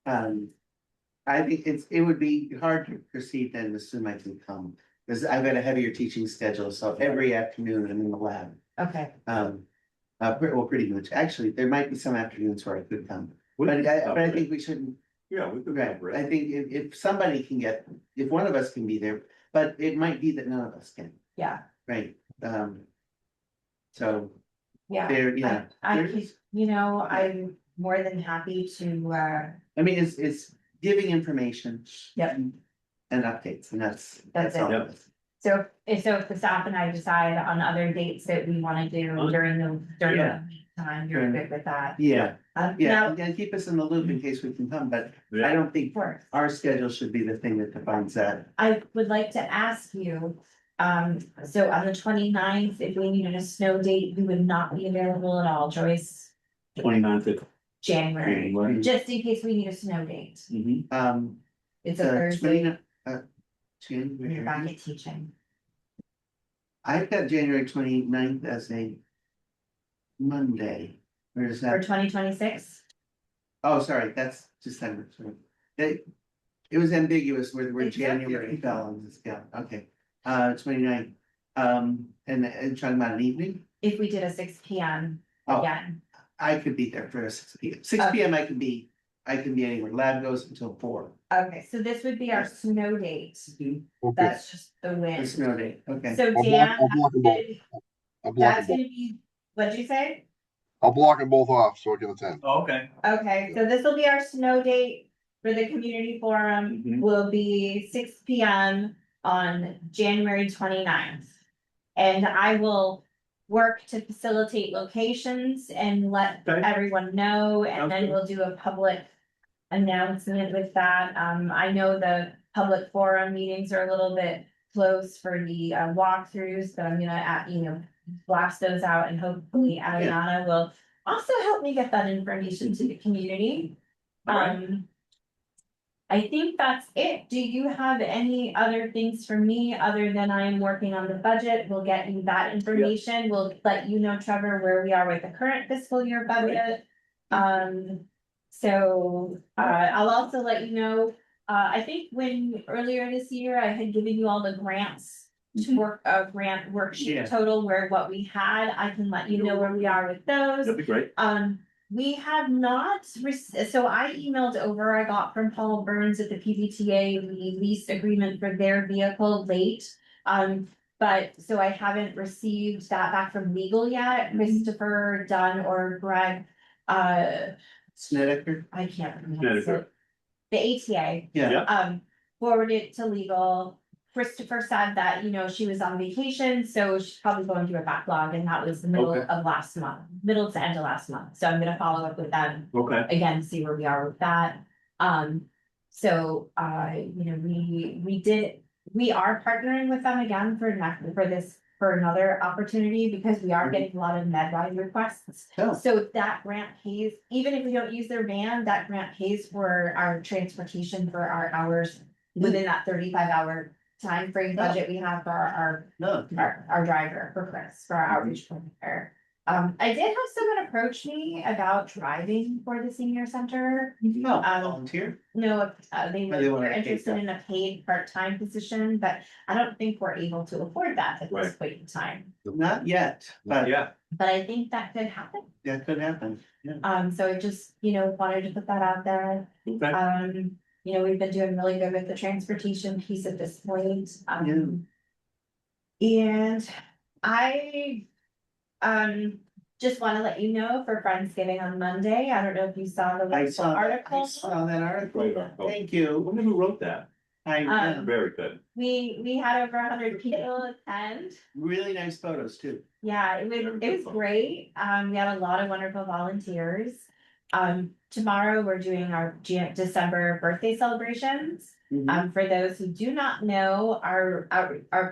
I think it would be hard to proceed then as soon as I can come, because I've got a heavier teaching schedule, so every afternoon I'm in the lab. Okay, Well, pretty much, actually, there might be some afternoons where I could come, but I think we shouldn't. yeah, we could Right, cover I it. think if somebody can get, if one of us can be there, but it might be that none of us can, yeah, right? So yeah. there, yeah. I there could, is- I'm more than happy to, I mean, it's giving information. Yep. And updates, and that's That's all. it. it is. so if the staff and I decide on other dates that we wanna do during Yeah. the time, you're good with that? Yeah, yeah, Now, and keep us in the loop in case we can come, but I Yeah. don't of think course, our schedule should be the thing that defines that. I would like to ask you, so on the 29th, if we needed a snow date, you would not be available at all, Joyce? 29th of January, January. just in case we need a snow date. Mhm. It's a The Thursday, 29th, you're back January, at teaching. I've got January 29th as a Monday, or is For that, 2026? oh, sorry, that's December, sorry. It was ambiguous where It's January okay. fell on the scale, okay, 29th. And talking about an evening, If we did a 6 p.m. Oh. again, I could be there for a 6 p.m. 6 p.m. I can be anywhere, lab goes until 4. okay, so this would be our snow date, Okay, that's just the The wind. snow day, okay. So I'll Dan, block them both. I'll block that's them both. gonna be, what'd you say? I'll block them both off so I can attend. Okay. Okay, so this will be our snow date for the community forum, Mhm. will be 6 p.m. on January 29th. And I will work to facilitate locations and let Okay. everyone know, and Sounds then good. we'll do a public announcement with that. I know the public forum meetings are a little bit close for the walkthroughs, but I'm gonna, blast those out, and hopefully Ariana will also help me get that information to the community. Alright. I think that's it. Do you have any other things for me other than I am working on the budget? We'll get you that information. We'll let you know, Trevor, where we are with the current fiscal year budget. So I'll also let you know, I think when earlier this year, I had given you all the grants to work, a grant Yeah. worksheet total where what we had, I can let you know where we are with those. That'd be great. We have not, so I emailed over, I got from Paul Burns at the PBTA, the lease agreement for their vehicle late. But, so I haven't received that back from legal yet, Christopher, Dunn, or Greg, Snedeker, I can't remember. Snedeker. The ATA, yeah, forwarded to legal. Christopher said that, she was on vacation, so she's probably going through a backlog, and that was the middle Okay. of last month, middle to end of last month, so I'm gonna follow up with them Okay. again, see where we are with that. So, we are partnering with them again for another opportunity, because we are getting a lot of MedRide requests. Oh. So that grant pays, even if we don't use their van, that grant pays for our transportation for our hours within that 35-hour time frame budget we have for no, our driver, for Chris, for our outreach coordinator. I did have someone approach me about driving for the senior center. no, volunteer, No, they they're want a paid interested job. in a paid part-time position, but I don't think we're able to afford that at this Right. point in time. Not yet, but Yeah. But I think that could happen. that could happen, yeah. So I just, wanted to put that out there. Okay. We've been doing really good with the transportation piece at this point. And I, just wanna let you know for Friendsgiving on Monday, I don't know if you saw the I saw, I article. saw that article, Great article. thank I you, wonder who wrote that. Very good. We had over 100 people attend. really nice photos too. Yeah, it was great. We had a lot of wonderful volunteers. Tomorrow we're doing our December birthday celebrations. For those who do not know, our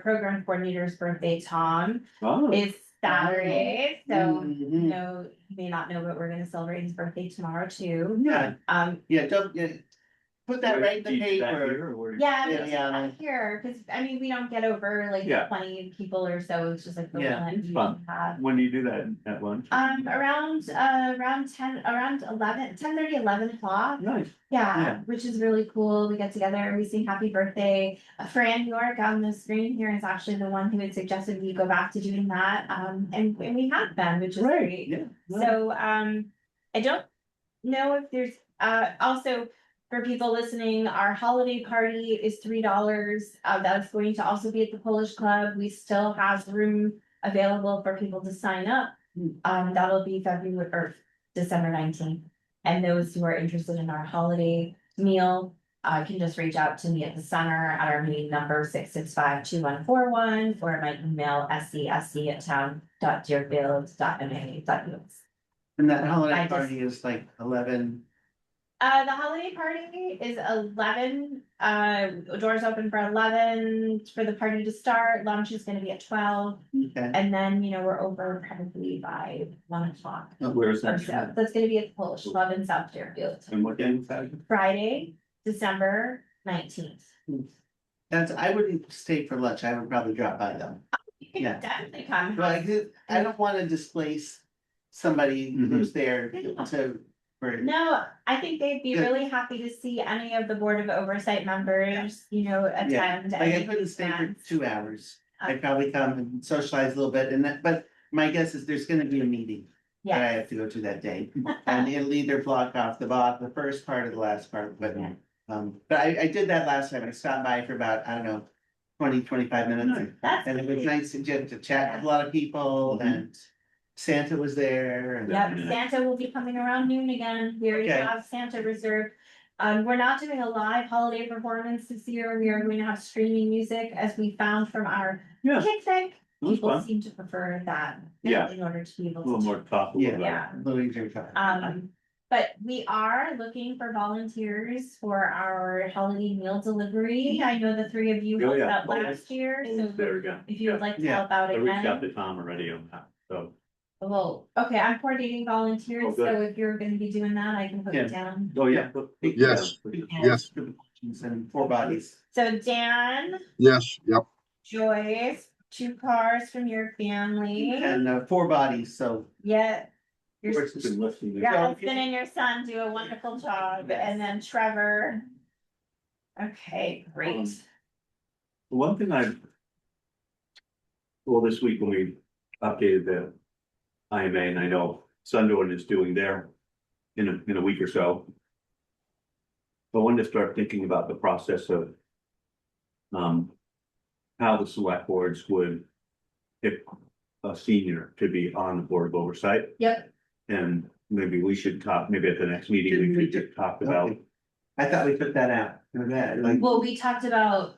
program coordinator's birthday, Tom, Oh, is Saturday. So, Mhm. you may not know, but we're gonna celebrate his birthday tomorrow too. Yeah, Um, yeah, don't, yeah, put that right in the Do you do that paper. here, or where- Yeah, we Yeah, just yeah, have like- here, cause I mean, we don't get over like Yeah. 20 people or so, it's just like the Yeah, one it's we fun. have. When do you do that, at lunch? Around 10:30, 11 o'clock. Nice. Yeah, Yeah. which is really cool. We get together, we sing happy birthday. Fran York on the screen here is actually the one who had suggested we go back to doing that. And we have been, which is great. Yeah. So, I don't know if there's, also for people listening, our holiday party is $3. That's going to also be at the Polish Club. We still have room available for people to sign up. That'll be February or December 19th. And those who are interested in our holiday meal, can just reach out to me at the center at our meeting number 665-2141, or my email scSC@town.deerfield.ma.us. And that I holiday just- party is like 11. The holiday party is 11, doors open for 11 for the party to start, lunch is gonna be at 12. Okay. And then, we're over probably by 1 o'clock. Where's Or that? so, that's gonna be at the Polish Club in South Deerfield, And what day is that? Friday, December 19th. I wouldn't stay for lunch. I would probably drop by them. You can Yeah. definitely come. But I don't want to displace somebody who's there to, for, No, I think they'd be Yeah. really happy to see any of the Board of Oversight members, attend. like I any couldn't stay for events. 2 hours. I'd probably come and socialize a little bit but my guess is there's gonna be a meeting that I Yeah. have to go to that day. And it'll either block off the first part or the last part, but, Yeah. but I did that last time. I stopped by for about, I don't know, 20-25 minutes. That's And it was great. nice to get to chat with a lot of people Mhm. and Santa was there and. Yep, Santa will be coming around noon again. We already Okay. have Santa reserved. We're not doing a live holiday performance this year. We are going to have streaming music, as we found from our Yeah, picnic. it was People fun. seem to prefer that. Yeah. In order to be A able little to. more thoughtful Yeah. about it. Yeah. Little easier time. But we are looking for volunteers for our holiday meal delivery. I know the three of you Oh, helped yeah. out last year, so There we go. if you would like to Yeah. help out I reached out again. to Tom already on that, so. Well, okay, I'm coordinating Oh, volunteers, good. so if you're gonna be doing that, I can put Yeah. it down. Oh, yeah. Yes. Yes. And 4 bodies. So Dan, Yes, yep, Joyce, 2 cars from your family. And 4 bodies, so. Yeah. Your Where's been listening? your So- husband and your son do a wonderful job, and then Trevor. Okay, great. One thing well, this week when we updated the IMA, and I know Sunderland is doing their in a week or so. I wanted to start thinking about the process of how the select boards would pick a senior to be on the Board of Oversight. Yep, And maybe we should talk, maybe at the next meeting, we could talk about, I thought we took that out. Like, well, we talked about,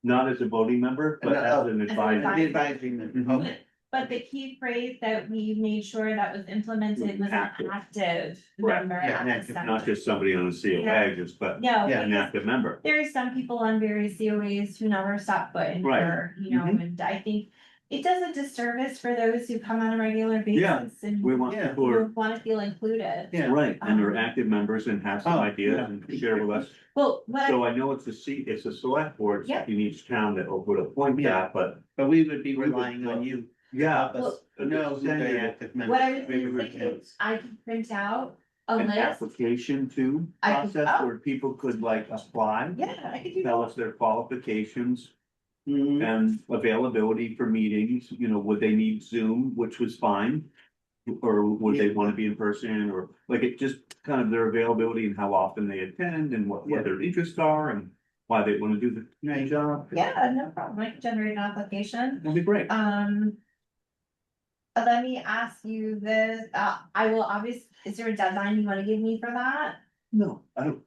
not as a voting member, but as an advisor. the advisory member. Mhm. Okay. but the key phrase that we made sure that was implemented was an Active. active Right, member yeah, at an the active, center. Not just somebody on the COA, just, but No, Yeah, an because active member. there are some people on various COAs who never stop foot in Right. for, Mhm. and I think it does a disservice for those who come on a regular Yeah, basis and We want Yeah. people who are, who wanna feel included. Yeah. right, and are active members and have some Oh, ideas yeah. and share with us. Well, what So I, I know it's it's a select board Yeah. in each town that would appoint Yeah. that, but But we would be We would, relying on you. yeah. Help us know who the active members. what I was Maybe we thinking can- is I could print out a An list. application to I could- process oh. where people could like apply, Yeah, I could do tell that. us their qualifications Mhm. and availability for meetings, would they need Zoom, which was fine? Or would they wanna be in person, or like it just kind of their availability and how often they attend and Yeah. what their interests are and why they wanna do the Right. job. Yeah, no problem. I can generate an application. That'd be great. Let me ask you this, I will is there a deadline you wanna give me for that? No, I don't,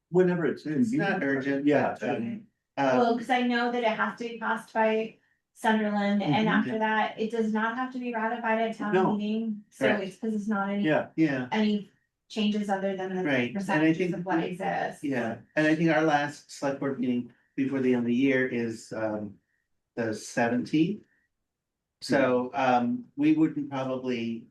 whenever it's in. It's not urgent. Yeah. Well, cause I know that it has to be passed by Sunderland, and Mhm. after that, it does not have to be ratified at No. town meeting, so Correct. it's, cause it's not Yeah, Yeah, changes other than the Right, and I percentages think- of what exists. yeah. And I think our last select board meeting before the end of the year is the 17th. So we wouldn't probably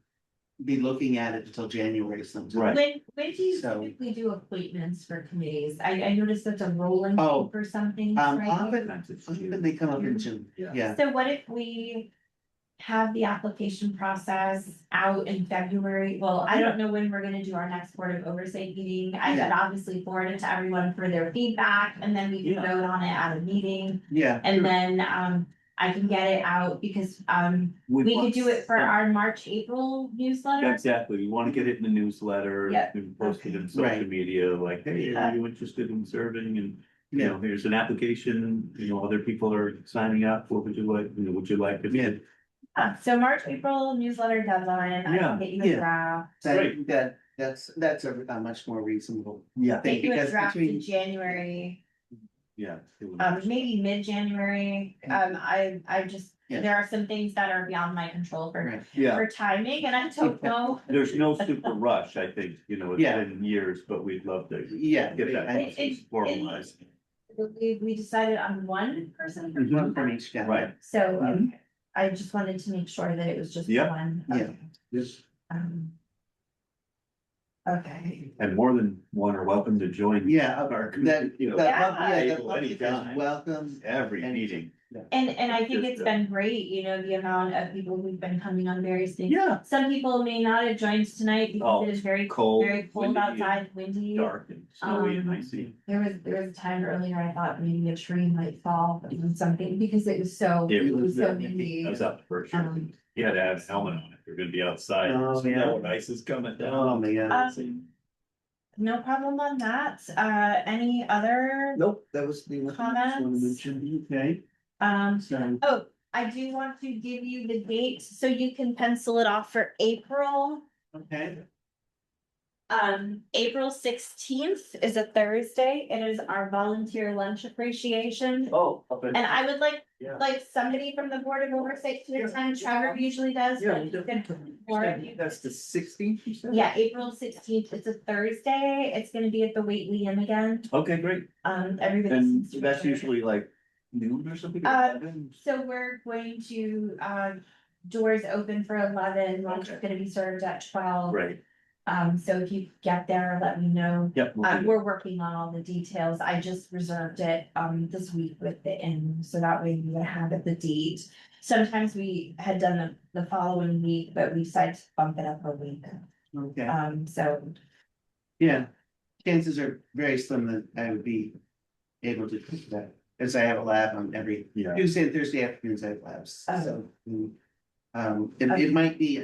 be looking at it until January sometime. Right. When do you So- typically do appointments for committees? I noticed that's a rolling Oh, thing for some things, right? Often they come up in June, yeah. So what if we have the application process out in February? Well, I don't know when we're gonna do our next Board of Oversight meeting. I could obviously forward it to everyone for their feedback, and then we can Yeah. vote on it at a meeting. Yeah. And then, I can get it out because, we could do it for our March, April newsletter. Exactly, we wanna get it in the newsletter, Yeah. and post it in social Right. media, like, hey, are you interested in serving? And, you know, here's an application, you know, other people are signing up, what would you like, you know, would you like? Yeah. So March, April newsletter deadline, I Yeah, can get you a yeah. draft. So I Great. think that's a much more reasonable Yeah. thing, Get you a because draft in between, January, Yeah. maybe mid-January. I just, Yeah. there are some things that are beyond my control right, Yeah, for timing, and I don't know. there's no super rush, I think, you know, it's Yeah. been years, but we'd love to yeah. get that I- process formalized. We decided on one person for One from each county. Right. So, Mhm. I just wanted to make sure that it was just Yep. one. Yeah. Okay. Yes. Um, Okay, And more than one are welcome to join. Yeah, Our, that, you know, that, Yeah. yeah, the table public is anytime. welcome. every and- meeting. and I think Just, it's been great, you know, the amount of people who've been coming on various things. Yeah. Some people may not have joined tonight because Oh, it is very, cold, very cold windy, outside, windy. Dark and snowy and Um, icy. There was a time earlier I thought maybe a tree might fall from something because it was so, It it was was so windy. windy. I was out the first. Um, You had to have a helmet on if you're gonna be outside. Oh, So you yeah. know when ice is coming down. Oh, my God. No problem on that. Any other, Nope, that was the. one I just wanted to Comments? mention. Okay, so, so, I do want to give you the date so you can pencil it off for April. okay, April 16th is a Thursday. It is our volunteer lunch appreciation. oh, okay. And I would Yeah. like somebody from the Board of Oversight to attend. Trevor usually does. but you can- or if you- That's the 16th, you said? Yeah, April 16th. It's a Thursday. It's gonna be at the Whately Inn again. Okay, great. Everybody. And seems to be that's there. usually like noon or something? So we're going to, doors open for 11, lunch is Okay. gonna be served at 12. Right, So if you get there, let me know. yep. we'll do that. We're working on all the details. I just reserved it, this week with the inn, so that way we would have it the date. Sometimes we had done the following week, but we decided to bump it up a week. Okay, So, yeah, chances are very slim that I would be able to do that, as I have a lab on every Yeah, Tuesday and Thursday afternoons, I have labs, so. It Okay. might be,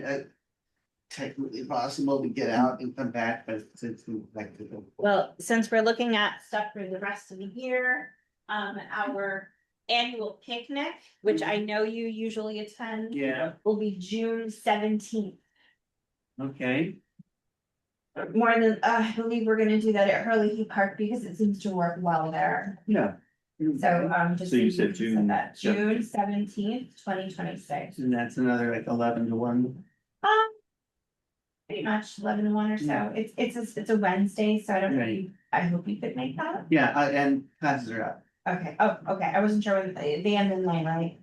technically possible to get out and come back, but since we like to go. well, since we're looking at stuff for the rest of the year, our annual picnic, which I know you usually attend. Yeah, Will be June 17th. okay, More than, I believe we're gonna do that at Hurley Park because it seems to work well there. yeah. So, just. So you so said June that, June 17th, 2026. and that's another like 11 to 1. Pretty much 11 to 1 or so. It's a Wednesday, so I don't know, I hope you could make that. Yeah, and classes are up. Okay, oh, okay, I wasn't sure when they end in May, right?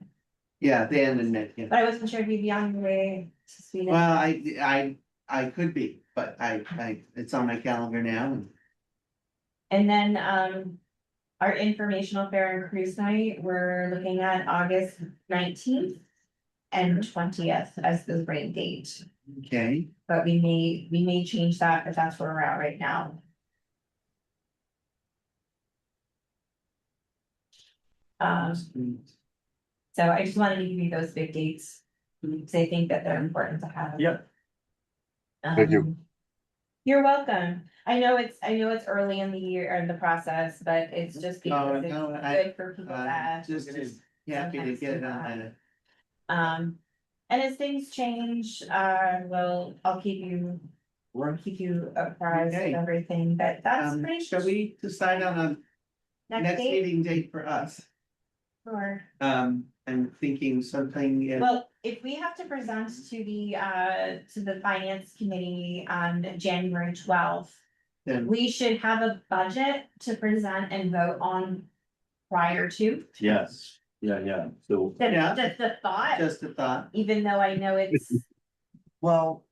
Yeah, they end in May, yeah. But I wasn't sure if you'd be on your way to Sweden. Well, I could be, but it's on my calendar now. And then, our informational fair and cruise night, we're looking at August 19th and 20th as the rain date. Okay, But we may change that, but that's where we're at right now. So I just wanted to give you those big dates, because I think that they're important to have. Yep. Thank you. You're welcome. I know it's early in the year, or in the process, but it's just because it's no, good for people that. just happy to get it on. And as things change, I'll keep you apprised of Okay. everything, but that's pretty. Shall we decide on a next date? meeting date for us? Sure. I'm thinking something, Well, if we have to present to the finance committee on January 12th, then, we should have a budget to present and vote on prior to. Yes, yeah, so. Yeah. Just a thought, just a thought. even though I know it's, Well,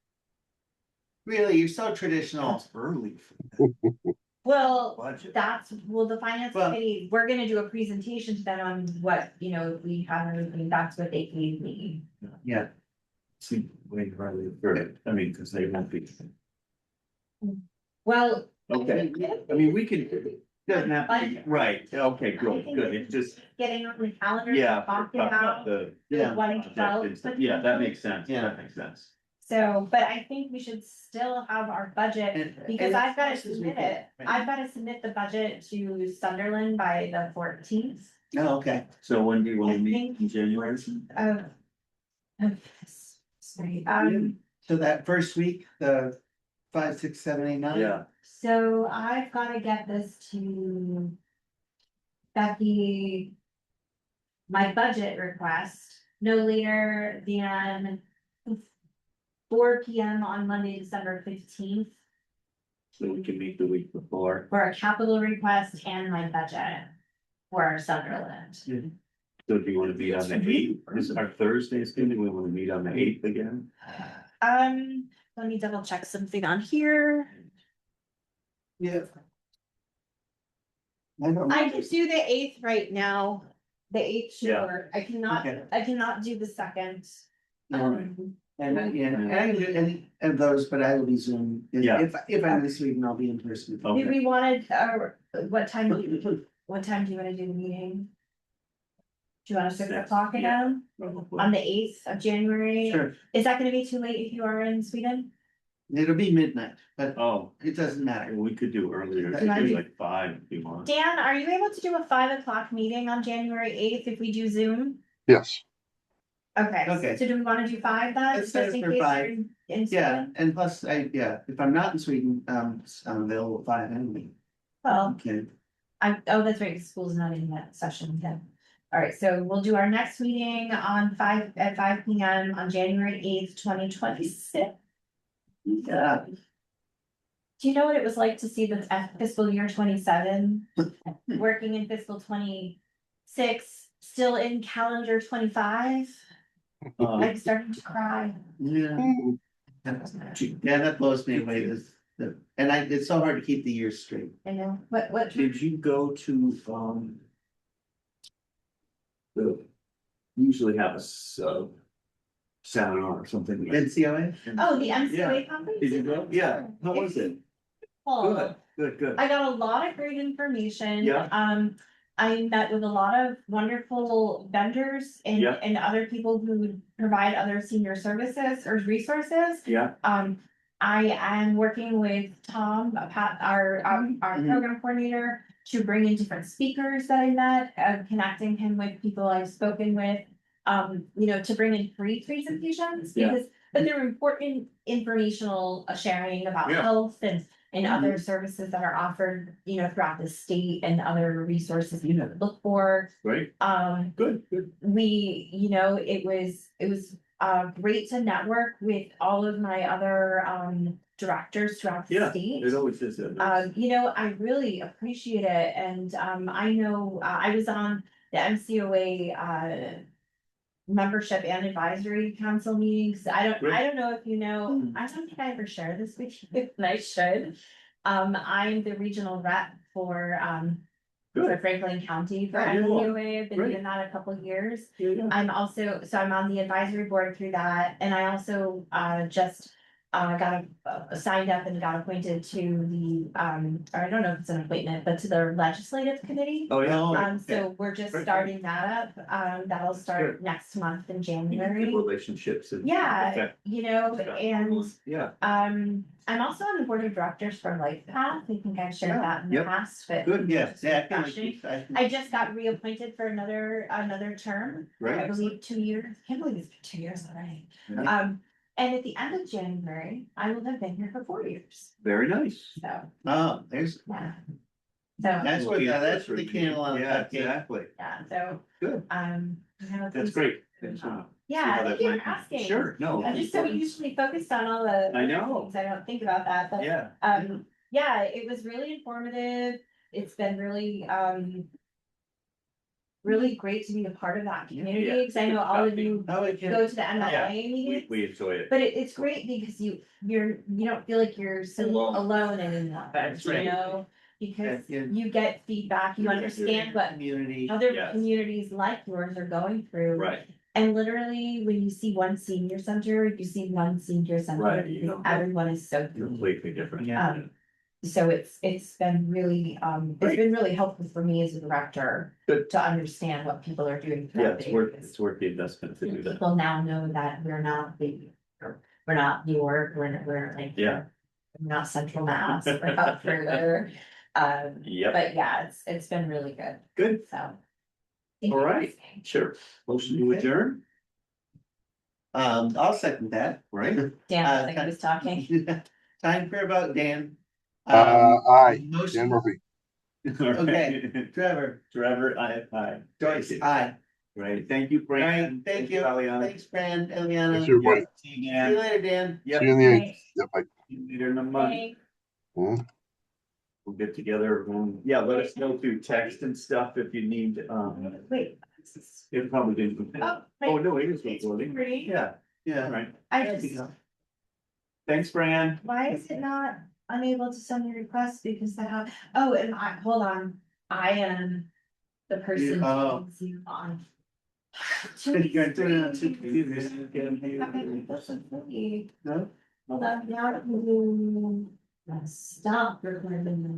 Really, you're so traditional. That's early. Well, Budget. the finance Well- committee, we're gonna do a presentation to them on what, we have everything, that's what they gave me. Yeah, See, way early for, I mean, because they won't be. Well. Okay, I mean, we can, doesn't have to be, right, okay, good, good, it's just, Getting on the calendar. yeah. Talking about The yeah. one project twelve. and stuff. Yeah, that makes sense, Yeah. that makes sense. So, but I think we should still have our budget, because I've gotta submit it, I've gotta submit the budget to Sunderland by the 14th. Oh, okay. So when do you I want to meet in think January? Sorry, So that first week, the 5, 6, 7, 8, 9. Yeah, so I've gotta get this to Becky. My budget request, no later than 4 PM on Monday, December 15th, so we can meet the week before, for a capital request and my budget for Sunderland. so do you want to meet on the eighth, is our Thursday, do we want to meet on the eighth again? Let me double check something on here. Yeah. I don't I know. can do the 8th right now. The 8th should Yeah. work. Okay. I cannot do the 2nd. Alright. And I can do any of those, but I will be Zoom. Yeah. If I'm in Sweden, I'll be in person. Okay. Do we wanted, what time do you wanna do the meeting? Do you want us to 6 o'clock again, on the 8th of January? Sure, Is that gonna be too late if you are in Sweden? it'll be midnight, but Oh, it doesn't matter. we could do earlier, Can I maybe do- like 5 if you want. Dan, are you able to do a 5 o'clock meeting on January 8th if we do Zoom? Yes, Okay, Okay. so do we wanna do 5 then? Let's set Just it in for case 5. you're in Yeah, Sweden? and plus if I'm not in Sweden, I'm available at 5 anyway. Well, Okay, that's right, school's not in that session then. All right, so we'll do our next meeting at 5 PM on January 8th, 2026. yeah, Do you know what it was like to see the fiscal year 27, working in fiscal 26, still in calendar 25? I'm starting to cry. yeah. Yeah, that blows me away, it's so hard to keep the years straight. I know, what? Did you go to, the, usually have a, seminar or something? like- NCOA? Oh, the MCOA conference? Did you go? Yeah, how was it? Good, good, good. I got a lot of great information. Yeah. I met with a lot of wonderful vendors and, Yeah. and other people who provide other senior services or resources. Yeah, I am working with Tom, Pat, our Mhm. program coordinator, to bring in different speakers that I met, connecting him with people I've spoken with. To bring in free presentations, Yeah. but they're important informational sharing about Yeah. health and other services that are offered, throughout the state and other resources you know to look for. right, good, good. It was great to network with all of my other directors throughout the Yeah, state. it always is. that. I really appreciate it, and I know I was on the MCOA membership and advisory council meetings. I don't know if you know, I don't think I ever shared this with you, and I should. I'm the regional rep for Franklin County for Oh, yeah. MCOA. I've been Great. doing that a couple of years. Yeah. I'm on the advisory board through that, and I also just got signed up and got appointed to the or I don't know if it's an appointment, but to the legislative committee. Oh, yeah. So we're just Great. starting that up. That'll start next month in Good January. relationships. and- Yeah, Okay. and Yeah, I'm also on the board of directors for LifePath. I think I've shared that in the Yep. past, but good, Yes, yeah. I just got reappointed for another term. I right, believe 2 years. I can't believe it's been 2 years already. Yeah. And at the end of January, I will have been here for 4 years. very nice. So, Oh, there's, yeah. So, that's what the candle on Yeah, that cake. exactly, yeah, so, good, that's great. Yeah, how that thank you for went. asking. Sure, no. I'm just so usually focused on all the. I know. things, I don't think about that, but. Yeah, Yeah, it was really informative. It's been really, really great to be a part of that Yeah. community, because I know all of you Oh, it can, go to the MLA Yeah. meetings. We enjoy it. But it's great because you don't feel like you're so alone anymore, That's you right. know? Because Yeah. you get feedback, you understand what community. other Yes. communities like yours are going through. Right, And literally, when you see one senior center, you see one senior center, Right. because everyone is so unique. completely different. Yeah. So it's been really, it's been really helpful for me as a director. Good. To understand what people are doing. Yeah, it's worth the investment to do that. People now know that we're not New York, we're like. Yeah. We're not Central Mass, we're up further, Yep, but yeah, it's been really good, good, so. all right, sure. Motion to adjourn, I'll second that. right? Dan, I think he was talking. Time for about Dan. Aye, Dan Motion, Murphy. Okay. Trevor, Trevor, aye. Joyce, aye. Right, thank you, All Brandon. right, thank you. Aliana. Thanks, Fran, Eliana. Thanks, everybody. See you, See you Dan. later, Dan. Yep. See you in the eighth. Thanks. Yep, bye. See you later in a month. Thanks. Hmm. We'll get together, yeah, let us know through text and stuff if you need, Wait. it probably didn't. Oh, Oh, wait, no, it is it's recording, pretty. yeah, all Yeah. right, I just, thanks, Fran. why is it not unable to send me requests, because hold on, I am the person Oh. to Zoom on. You're turning on two computers. Okay, that's so funny. No? Hold on, now, stop recording.